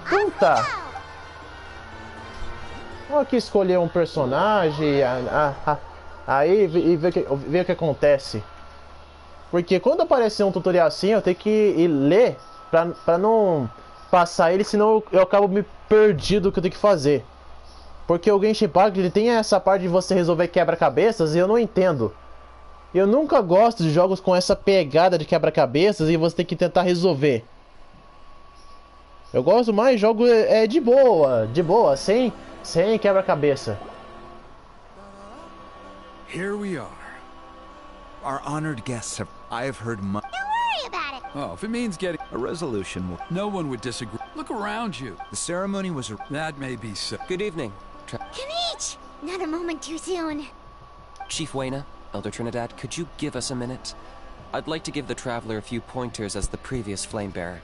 Puta! Vou aqui escolher um personagem, aí e ver o que acontece. Porque quando aparecer um tutorial assim, eu tenho que ir ler pra não passar ele, senão eu acabo me perdido do que eu tenho que fazer. Porque o Genshin Impact ele tem essa parte de você resolver quebra-cabeças e eu não entendo. Eu nunca gosto de jogos com essa pegada de quebra-cabeças e você tem que tentar resolver. Eu gosto mais de jogos de boa, sem quebra-cabeça. Here we are. Our honored guests I have heard much. Don't worry about it. Oh, if it means getting A resolution will... no one would disagree. Look around you. The ceremony was... That may be so. Good evening, Kanich! Not a moment too soon. Chief Wayna, Elder Trinidad, could you give us a minute? I'd like to give the Traveler a few pointers as the previous Flame Bearer.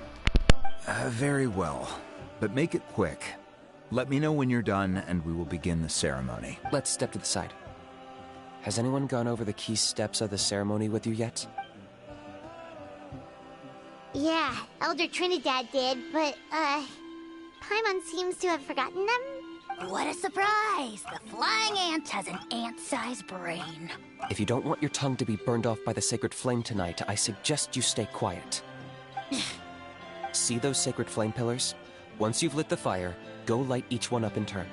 Very well. But make it quick. Let me know when you're done, and we will begin the ceremony. Let's step to the side. Has anyone gone over the key steps of the ceremony with you yet? Yeah, Elder Trinidad did, but, Paimon seems to have forgotten them. What a surprise! The flying ant has an ant-sized brain. If you don't want your tongue to be burned off by the sacred flame tonight, I suggest you stay quiet. See those sacred flame pillars? Once you've lit the fire, go light each one up in turn.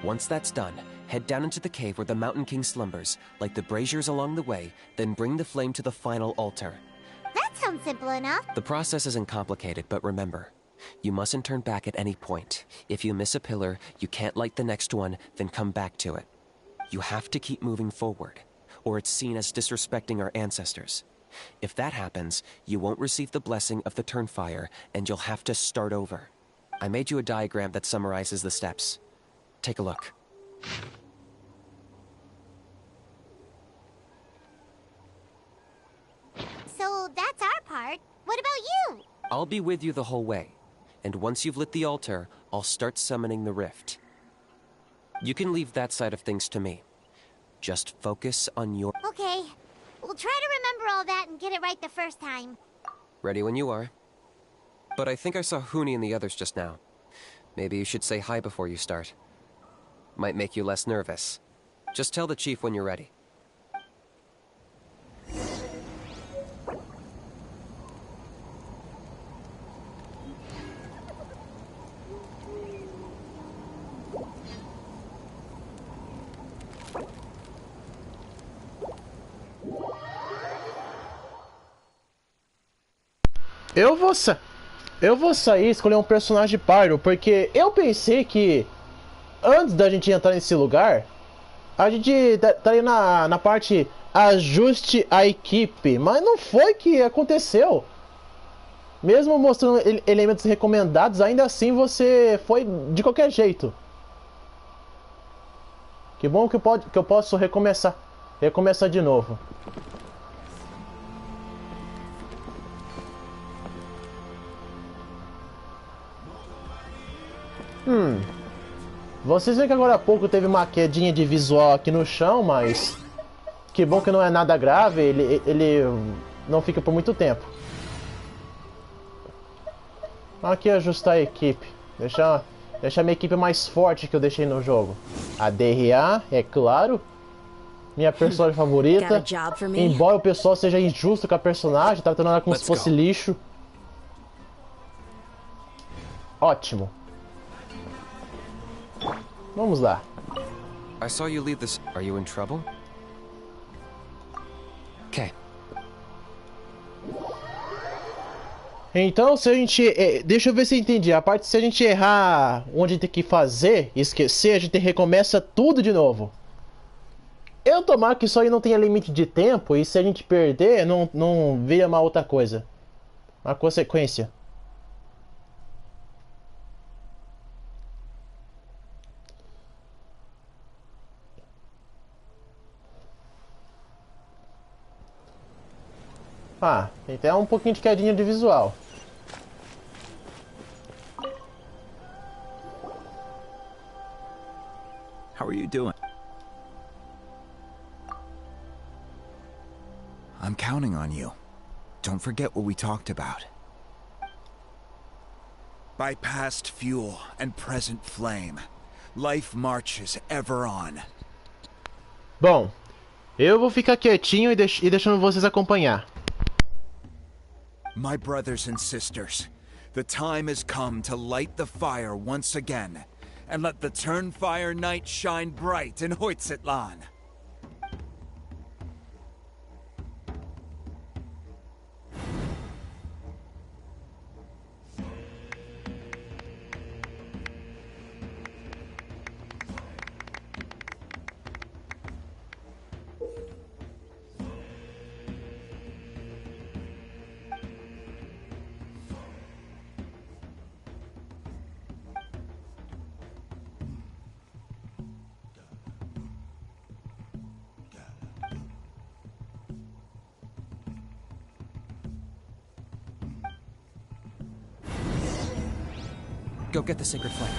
Once that's done, head down into the cave where the Mountain King slumbers, light the braziers along the way, then bring the flame to the final altar. That sounds simple enough. The process isn't complicated, but remember, you mustn't turn back at any point. If you miss a pillar, you can't light the next one, then come back to it. You have to keep moving forward, or it's seen as disrespecting our ancestors. If that happens, you won't receive the blessing of the Turnfire, and you'll have to start over. I made you a diagram that summarizes the steps. Take a look. So that's our part. What about you? I'll be with you the whole way, and once you've lit the altar, I'll start summoning the rift. You can leave that side of things to me. Just focus on your... Okay. We'll try to remember all that and get it right the first time. Ready when you are. But I think I saw Huni and the others just now. Maybe you should say hi before you start. Might make you less nervous. Just tell the chief when you're ready. Eu vou sair e escolher um personagem pardo, porque eu pensei que antes da gente entrar nesse lugar, a gente estaria na parte ajuste a equipe, mas não foi que aconteceu. Mesmo mostrando elementos recomendados, ainda assim você foi de qualquer jeito. Que bom que eu posso recomeçar de novo. Vocês veem que agora há pouco teve uma quedinha de visual aqui no chão, mas que bom que não é nada grave, ele não fica por muito tempo. Aqui ajustar a equipe. Deixar minha equipe mais forte que eu deixei no jogo. A DRA, é claro. Minha personagem favorita. Embora o pessoal seja injusto com a personagem, tratando ela como se fosse lixo. Ótimo. Vamos lá. I saw you lead this. Are you in trouble? Okay. Então, se a gente... deixa eu ver se eu entendi. A parte se a gente errar onde tem que fazer, esquecer, a gente recomeça tudo de novo. Eu tomar que isso aí não tenha limite de tempo, e se a gente perder, não vira uma outra coisa. Uma consequência. Ah, então é um pouquinho de quedinha de visual. How are you doing? I'm counting on you. Don't forget what we talked about. By past fuel and present flame, life marches ever on. Bom, eu vou ficar quietinho e deixando vocês acompanhar. My brothers and sisters, the time has come to light the fire once again, and let the Turnfire night shine bright in Hoytzitlan. Go get the sacred flame.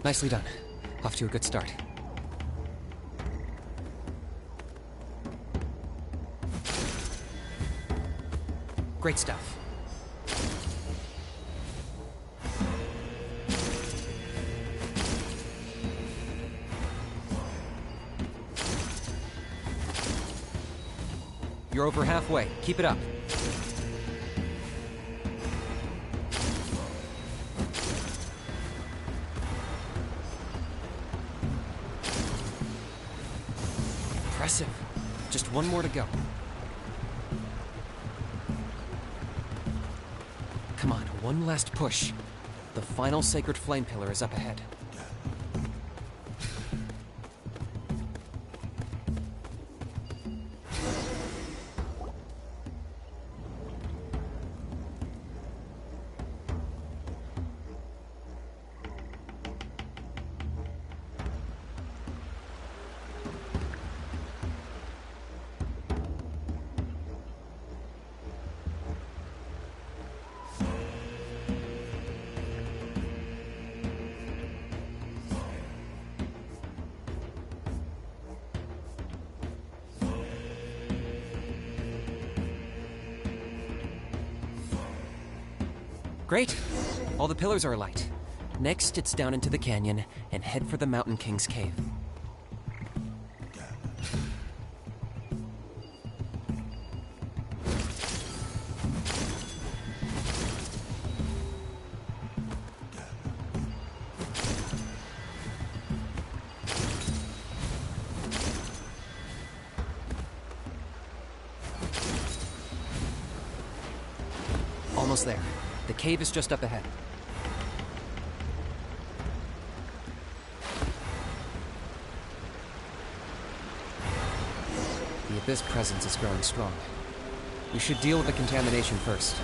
Nicely done. Off to a good start. Great stuff. You're over halfway. Keep it up. Impressive. Just one more to go. Come on, one last push. The final sacred flame pillar is up ahead. Great. All the pillars are alight. Next, it's down into the canyon and head for the Mountain King's cave. almost there. The cave is just up ahead. The Abyss presence is growing strong. We should deal with the contamination first.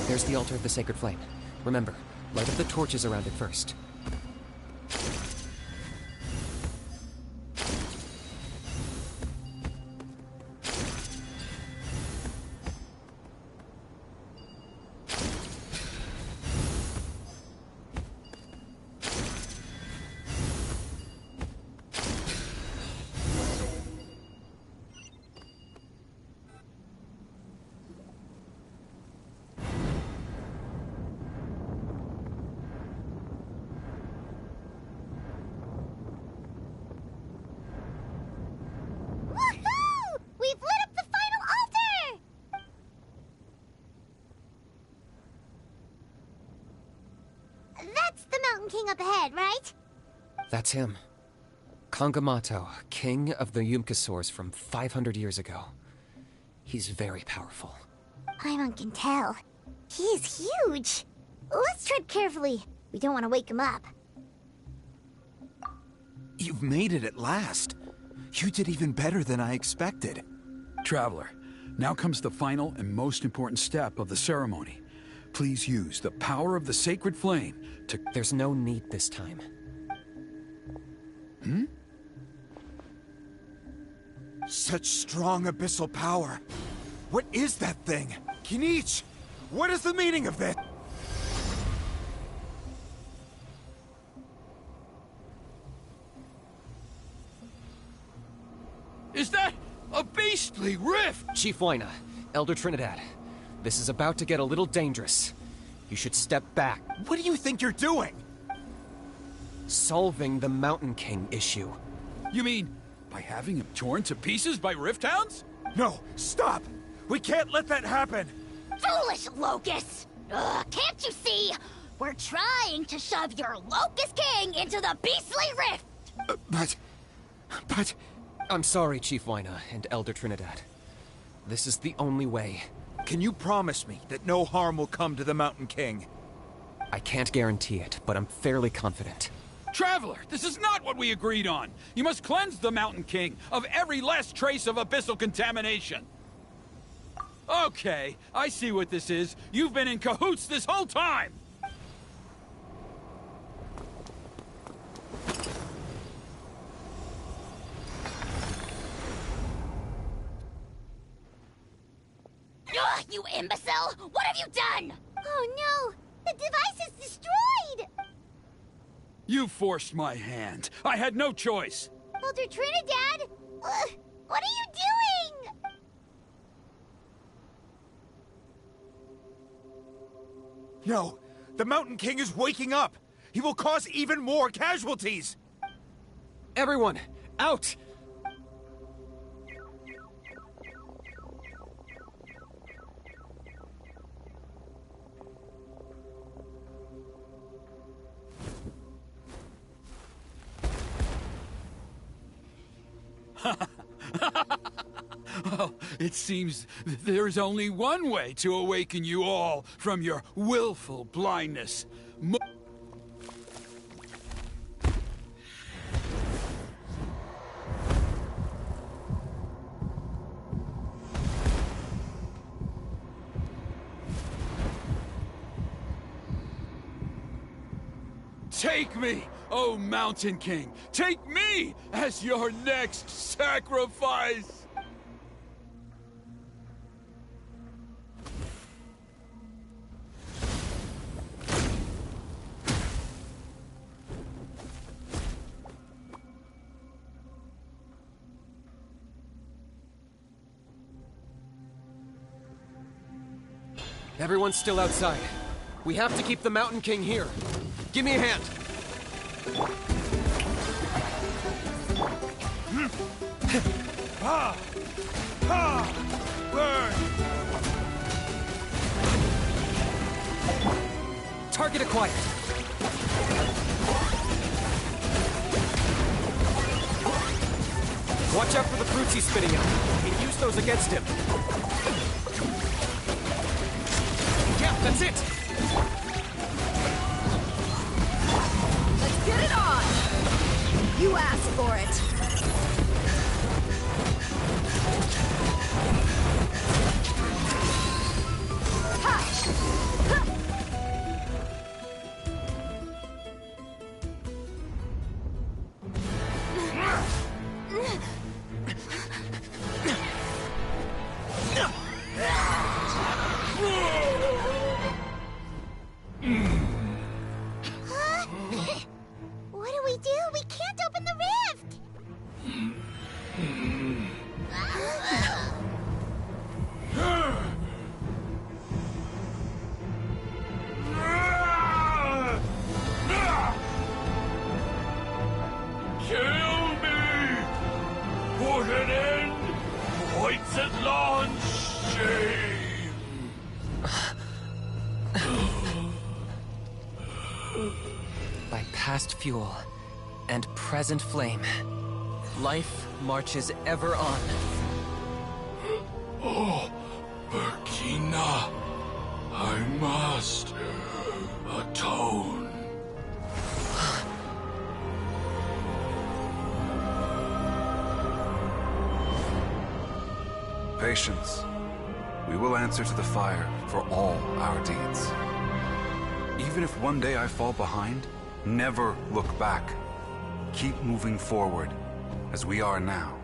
There's the altar of the Sacred Flame. Remember, light up the torches around it first. Woohoo! We've lit up the final altar! That's the Mountain King up ahead, right? That's him. Kangamato, king of the Yunpanqui from 500 years ago. He's very powerful. Paimon can tell. He is huge. Let's tread carefully. We don't want to wake him up. You've made it at last. You did even better than I expected. Traveler, now comes the final and most important step of the ceremony. Please use the power of the Sacred Flame to... There's no need this time. Hmm? Such strong abyssal power. What is that thing? Kinich! What is the meaning of this? Is that a beastly rift? Chief Huayna, Elder Trinidad, this is about to get a little dangerous. You should step back. What do you think you're doing? Solving the Mountain King issue. You mean by having him torn to pieces by rift hounds? No, stop! We can't let that happen! Foolish locusts! Ugh, can't you see? We're trying to shove your Locust King into the beastly rift! But... I'm sorry, Chief Huayna and Elder Trinidad. This is the only way. Can you promise me that no harm will come to the Mountain King? I can't guarantee it, but I'm fairly confident. Traveler, this is not what we agreed on. You must cleanse the Mountain King of every last trace of abyssal contamination. Okay, I see what this is. You've been in cahoots this whole time! Ugh, you imbecile! What have you done? Oh no! The device is destroyed! You forced my hand. I had no choice. Elder Trinidad! What are you doing? No! The Mountain King is waking up! He will cause even more casualties! Everyone, out! Well, it seems there's only one way to awaken you all from your willful blindness. Take me, oh Mountain King! Take me as your next sacrifice! Everyone's still outside. We have to keep the Mountain King here. Give me a hand. Burn! Target acquired. Watch out for the fruits he's spitting out. We can use those against him. Yeah, that's it! Let's get it on! You asked for it. What do we do? We can't open the rift! Kill me! Put an end to Hoytzenland's shame! By past fuel and present flame, life marches ever on. Oh, Burkina, I must atone. Patience. We will answer to the fire for all our deeds. Even if one day I fall behind, never look back. Keep moving forward, as we are now.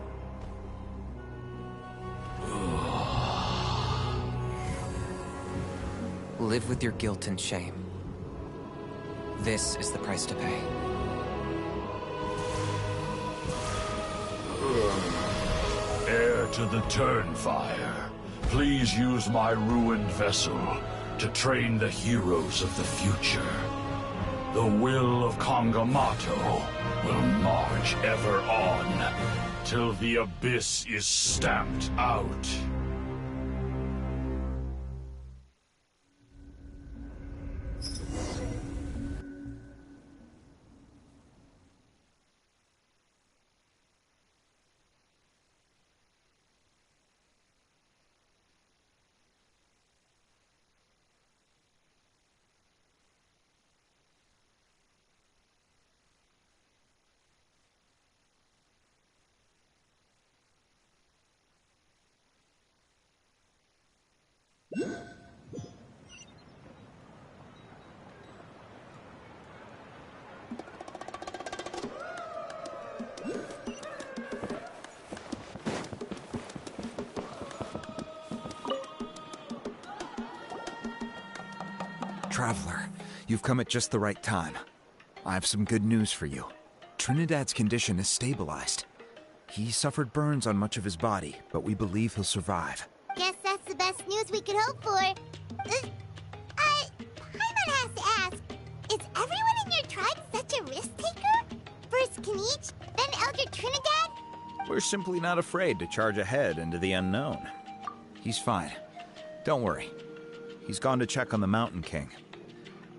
Live with your guilt and shame. This is the price to pay. Heir to the Turnfire, please use my ruined vessel to train the heroes of the future. The will of Kangamato will march ever on, till the abyss is stamped out. Traveler, you've come at just the right time. I have some good news for you. Trinidad's condition is stabilized. He suffered burns on much of his body, but we believe he'll survive. Guess that's the best news we could hope for. Paimon has to ask, is everyone in your tribe such a risk taker? First Kinich, then Elder Trinidad? We're simply not afraid to charge ahead into the unknown. He's fine. Don't worry. He's gone to check on the Mountain King.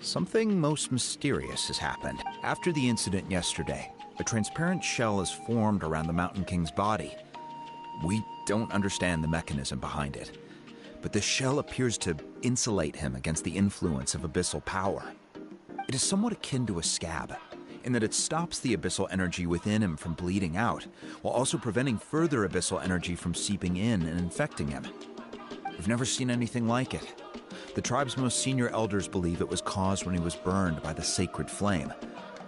Something most mysterious has happened. After the incident yesterday, a transparent shell has formed around the Mountain King's body. We don't understand the mechanism behind it, but the shell appears to insulate him against the influence of abyssal power. It is somewhat akin to a scab, in that it stops the abyssal energy within him from bleeding out, while also preventing further abyssal energy from seeping in and infecting him. We've never seen anything like it. The tribe's most senior elders believe it was caused when he was burned by the sacred flame,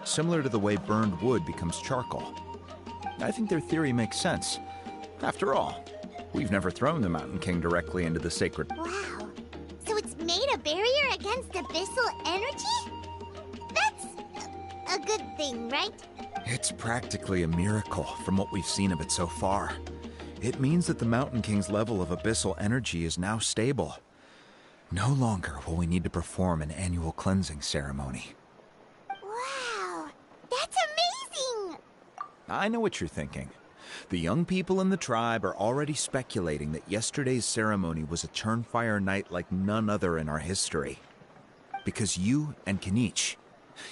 similar to the way burned wood becomes charcoal. I think their theory makes sense. After all, we've never thrown the Mountain King directly into the sacred... Wow. So it's made a barrier against abyssal energy? That's a good thing, right? It's practically a miracle from what we've seen of it so far. It means that the Mountain King's level of abyssal energy is now stable. No longer will we need to perform an annual cleansing ceremony. Wow, that's amazing! I know what you're thinking. The young people in the tribe are already speculating that yesterday's ceremony was a Turnfire night like none other in our history. Because you and Kinich,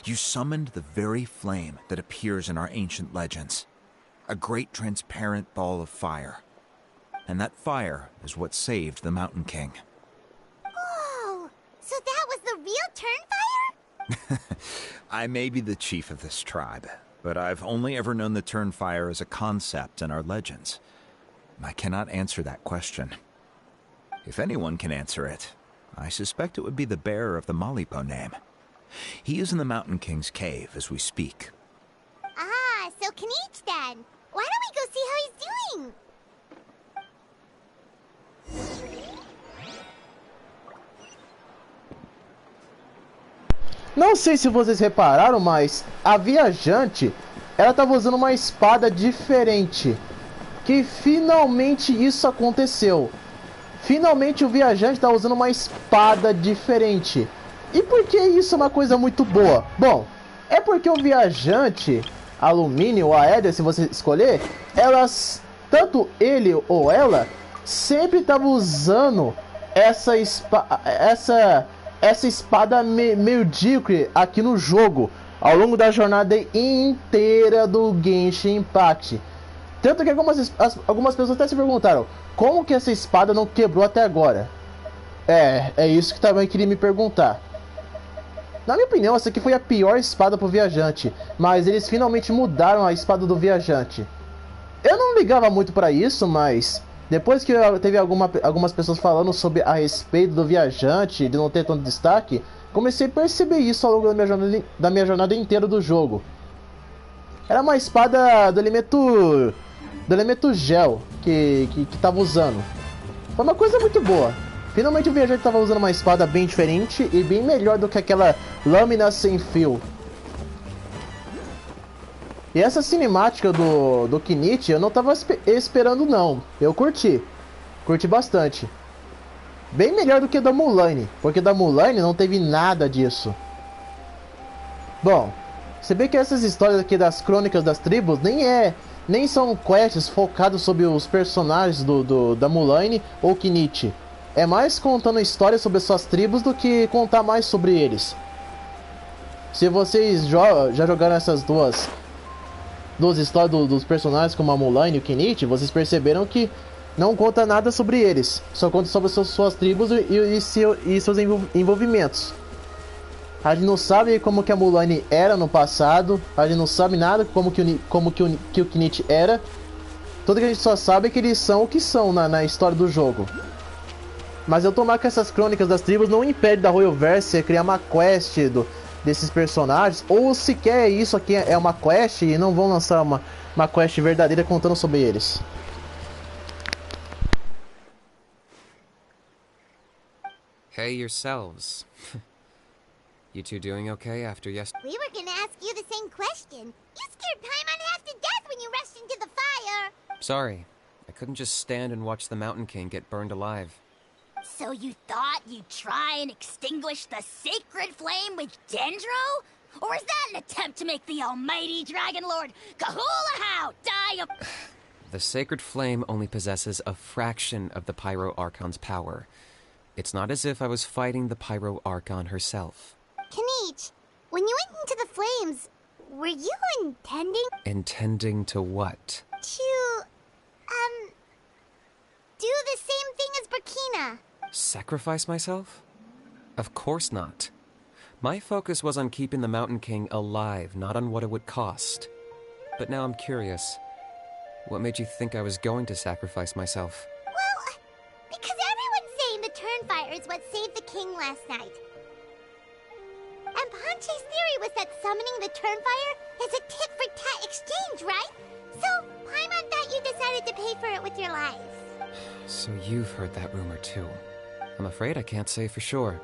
you summoned the very flame that appears in our ancient legends. A great transparent ball of fire. And that fire is what saved the Mountain King. Whoa, so that was the real Turnfire? I may be the chief of this tribe, but I've only ever known the Turnfire as a concept in our legends. I cannot answer that question. If anyone can answer it, I suspect it would be the bearer of the Malipo name. He is in the Mountain King's cave as we speak. Ah, so Kinich then. Why don't we go see how he's doing? Não sei se vocês repararam, mas a viajante, ela estava usando uma espada diferente. Que finalmente isso aconteceu. Finalmente o viajante está usando uma espada diferente. E por que isso é uma coisa muito boa? Bom, é porque o viajante, alumínio ou aérea, se você escolher, elas, tanto ele ou ela, sempre estava usando essa espada medíocre aqui no jogo, ao longo da jornada inteira do Genshin Impact. Tanto que algumas pessoas até se perguntaram, como que essa espada não quebrou até agora? É isso que também queria me perguntar. Na minha opinião, essa aqui foi a pior espada pro viajante, mas eles finalmente mudaram a espada do viajante. Eu não ligava muito pra isso, mas depois que teve algumas pessoas falando sobre a respeito do viajante, de não ter tanto destaque, comecei a perceber isso ao longo da minha jornada inteira do jogo. Era uma espada do elemento gel que tava usando. Foi uma coisa muito boa. Finalmente o viajante estava usando uma espada bem diferente e bem melhor do que aquela lâmina sem fio. E essa cinemática do Kinich eu não estava esperando não. Eu curti bastante. Bem melhor do que da Mulan, porque da Mulan não teve nada disso. Bom, você vê que essas histórias aqui das crônicas das tribos nem são quests focados sobre os personagens da Mulan ou Kinich. É mais contando histórias sobre suas tribos do que contar mais sobre eles. Se vocês já jogaram essas duas histórias dos personagens como a Mulan e o Kinich, vocês perceberam que não conta nada sobre eles. Só conta sobre suas tribos e seus envolvimentos. A gente não sabe como que a Mulan era no passado. A gente não sabe nada como que o Kinich era. Tudo que a gente só sabe é que eles são o que são na história do jogo. Mas eu tomar que essas crônicas das tribos não impede da Royalverse criar uma quest desses personagens, ou sequer isso aqui é uma quest e não vão lançar uma quest verdadeira contando sobre eles. Hey yourselves. You two doing okay after yesterday? We were gonna ask you the same question. You scared Paimon half to death when you rushed into the fire. Sorry, I couldn't just stand and watch the Mountain King get burned alive. So you thought you'd try and extinguish the sacred flame with Dendro? Or is that an attempt to make the almighty Dragon Lord Kahulahau die of... The sacred flame only possesses a fraction of the Pyro Archon's power. It's not as if I was fighting the Pyro Archon herself. Kinich, when you went into the flames, were you intending... Intending to what? To, do the same thing as Burkina. Sacrifice myself? Of course not. My focus was on keeping the Mountain King alive, not on what it would cost. But now I'm curious. What made you think I was going to sacrifice myself? Well, because everyone's saying the Turnfire is what saved the king last night. And Paimon Sanchi's theory was that summoning the Turnfire is a tit-for-tat exchange, right? So, Paimon thought you decided to pay for it with your life. So you've heard that rumor too. I'm afraid I can't say for sure.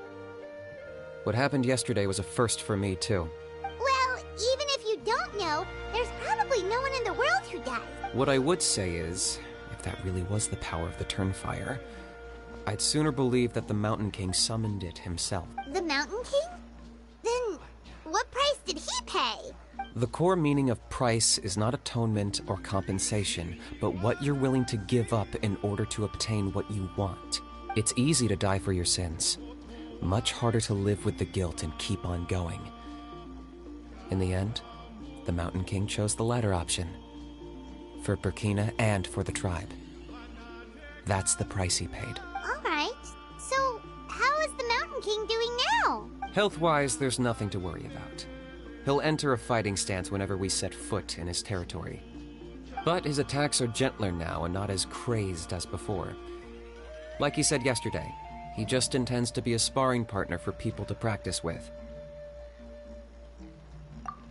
What happened yesterday was a first for me too. Well, even if you don't know, there's probably no one in the world who does. What I would say is, if that really was the power of the Turnfire, I'd sooner believe that the Mountain King summoned it himself. The Mountain King? Then, what price did he pay? The core meaning of price is not atonement or compensation, but what you're willing to give up in order to obtain what you want. It's easy to die for your sins. Much harder to live with the guilt and keep on going. In the end, the Mountain King chose the latter option. For Burkina and for the tribe. That's the price he paid. Alright, so how is the Mountain King doing now? Health-wise, there's nothing to worry about. He'll enter a fighting stance whenever we set foot in his territory. But his attacks are gentler now and not as crazed as before. Like he said yesterday, he just intends to be a sparring partner for people to practice with.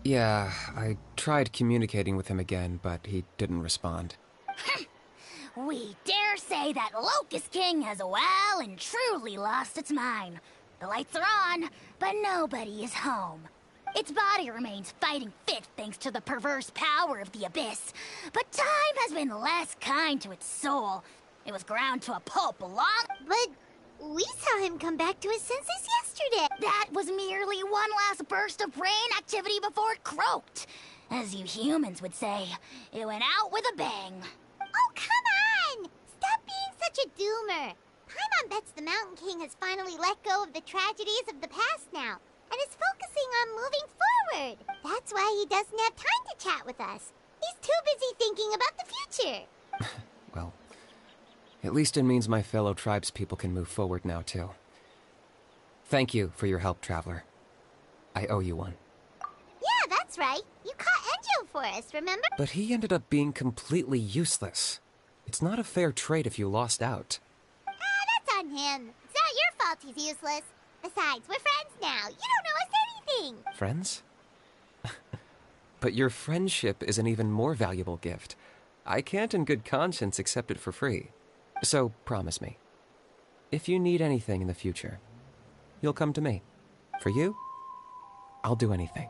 Yeah, I tried communicating with him again, but he didn't respond. We dare say that Locust King has well and truly lost its mind. The lights are on, but nobody is home. Its body remains fighting fit thanks to the perverse power of the Abyss, but time has been less kind to its soul. It was ground to a pulp But we saw him come back to his senses yesterday. That was merely one last burst of brain activity before it croaked. As you humans would say, it went out with a bang. Oh, come on! Stop being such a doomer. Paimon bets the Mountain King has finally let go of the tragedies of the past now, and is focusing on moving forward. That's why he doesn't have time to chat with us. He's too busy thinking about the future. Well, at least it means my fellow tribespeople can move forward now, too. Thank you for your help, Traveler. I owe you one. Yeah, that's right. You caught Enjo for us, remember? But he ended up being completely useless. It's not a fair trade if you lost out. That's on him. It's not your fault he's useless. Besides, we're friends now. You don't owe us anything. Friends? But your friendship is an even more valuable gift. I can't in good conscience accept it for free. So, promise me, if you need anything in the future, you'll come to me. For you, I'll do anything.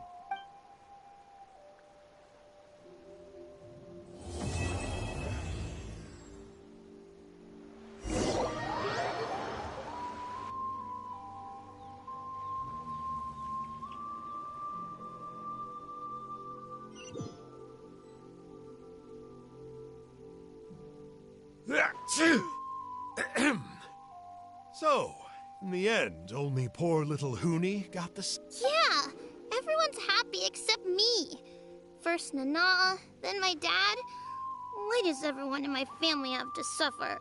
So, in the end, only poor little Huni got this. Yeah, everyone's happy except me. First Nana, then my dad. Why does everyone in my family have to suffer?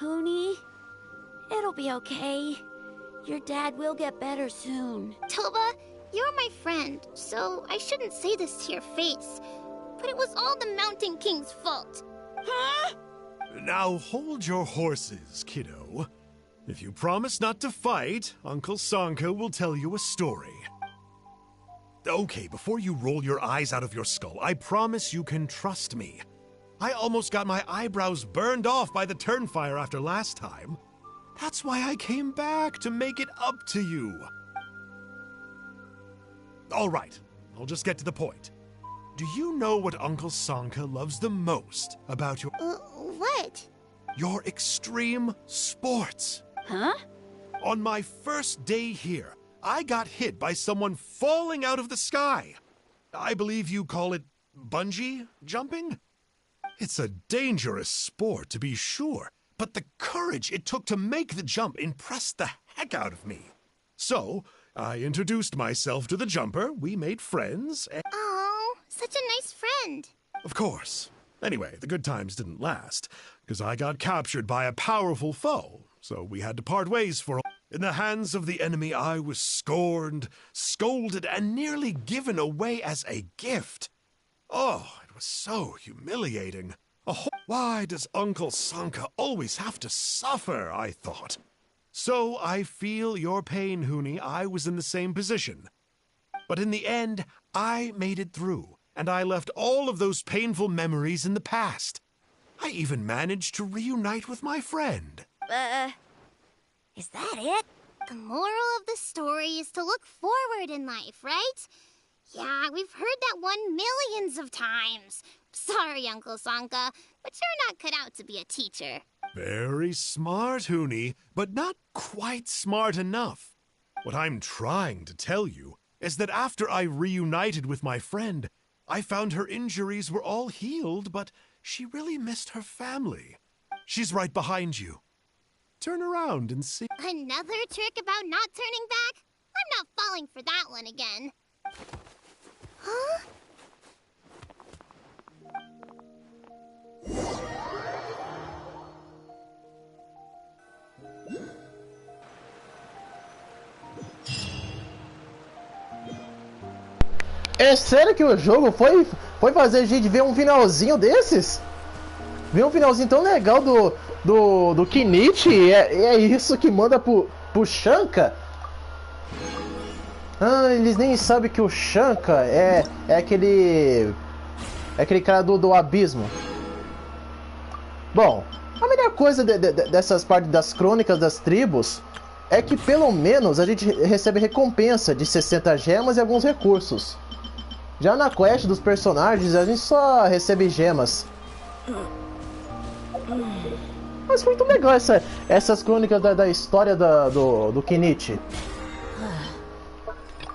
Huni, it'll be okay. Your dad will get better soon. Toba, you're my friend, so I shouldn't say this to your face. But it was all the Mountain King's fault. Huh? Now hold your horses, kiddo. If you promise not to fight, Uncle Sanka will tell you a story. Okay, before you roll your eyes out of your skull, I promise you can trust me. I almost got my eyebrows burned off by the Turnfire after last time. That's why I came back, to make it up to you. All right, I'll just get to the point. Do you know what Uncle Sanka loves the most about your... What? Your extreme sports. Huh? On my first day here, I got hit by someone falling out of the sky. I believe you call it bungee jumping? It's a dangerous sport, to be sure, but the courage it took to make the jump impressed the heck out of me. So, I introduced myself to the jumper, we made friends, and... Oh, such a nice friend. Of course. Anyway, the good times didn't last, because I got captured by a powerful foe, so we had to part ways for a... In the hands of the enemy, I was scorned, scolded, and nearly given away as a gift. Oh, it was so humiliating. Why does Uncle Sanka always have to suffer, I thought. So I feel your pain, Huni. I was in the same position. But in the end, I made it through, and I left all of those painful memories in the past. I even managed to reunite with my friend. Is that it? The moral of the story is to look forward in life, right? Yeah, we've heard that one millions of times. Sorry, Uncle Sanka, but you're not cut out to be a teacher. Very smart, Huni, but not quite smart enough. What I'm trying to tell you is that after I reunited with my friend, I found her injuries were all healed, but she really missed her family. She's right behind you. Turn around and see. Another trick about not turning back? I'm not falling for that one again. Huh? É sério que o jogo foi fazer a gente ver um finalzinho desses? Ver um finalzinho tão legal do Kenichi? É isso que manda pro Shanka? Ah, eles nem sabem que o Shanka é aquele cara do abismo. Bom, a melhor coisa dessas partes das crônicas das tribos é que pelo menos a gente recebe recompensa de 60 gemas e alguns recursos. Já na quest dos personagens a gente só recebe gemas. Mas foi muito legal essas crônicas da história do Kenichi.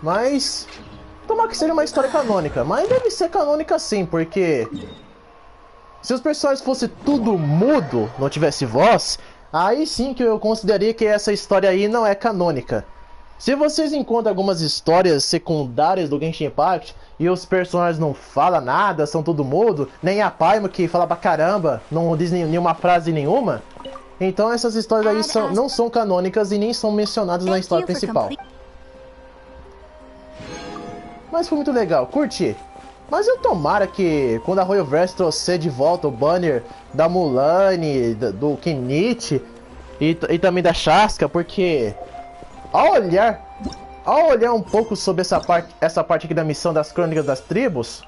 Mas tomara que seja uma história canônica. Mas deve ser canônica sim, porque se os personagens fossem tudo mudo, não tivesse voz, aí sim que eu consideraria que essa história aí não é canônica. Se vocês encontram algumas histórias secundárias do Genshin Impact e os personagens não falam nada, são tudo mudo, nem a Paimon que fala pra caramba, não diz nenhuma frase nenhuma, então essas histórias aí não são canônicas e nem são mencionadas na história principal. Mas foi muito legal, curti. Mas eu tomara que quando a Royalverse trouxer de volta o banner da Mulane, do Kenichi e também da Shaska, porque ao olhar um pouco sobre essa parte aqui da missão das crônicas das tribos,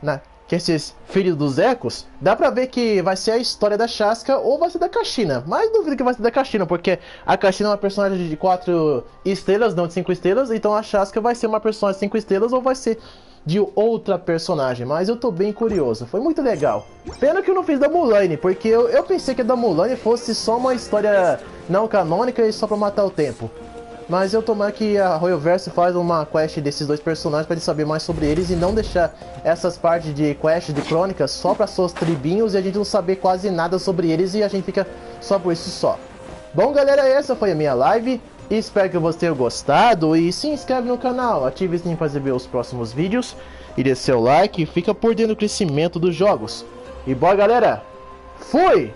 né, que esses filhos dos ecos, dá pra ver que vai ser a história da Shaska ou vai ser da Kashina. Mas duvido que vai ser da Kashina, porque a Kashina é uma personagem de 4 estrelas, não de 5 estrelas, então a Shaska vai ser uma personagem de 5 estrelas ou vai ser de outra personagem. Mas eu tô bem curioso, foi muito legal. Pena que eu não fiz da Mulane, porque eu pensei que a da Mulane fosse só uma história não canônica e só pra matar o tempo. Mas eu tomara que a Royalverse faz uma quest desses dois personagens pra gente saber mais sobre eles e não deixar essas partes de quest de crônicas só pra seus tribinhos e a gente não saber quase nada sobre eles e a gente fica só por isso só. Bom galera, essa foi a minha live, espero que vocês tenham gostado e se inscreve no canal, ative o sininho para receber os próximos vídeos e dê seu like e fica por dentro do crescimento dos jogos. E bora galera, fui!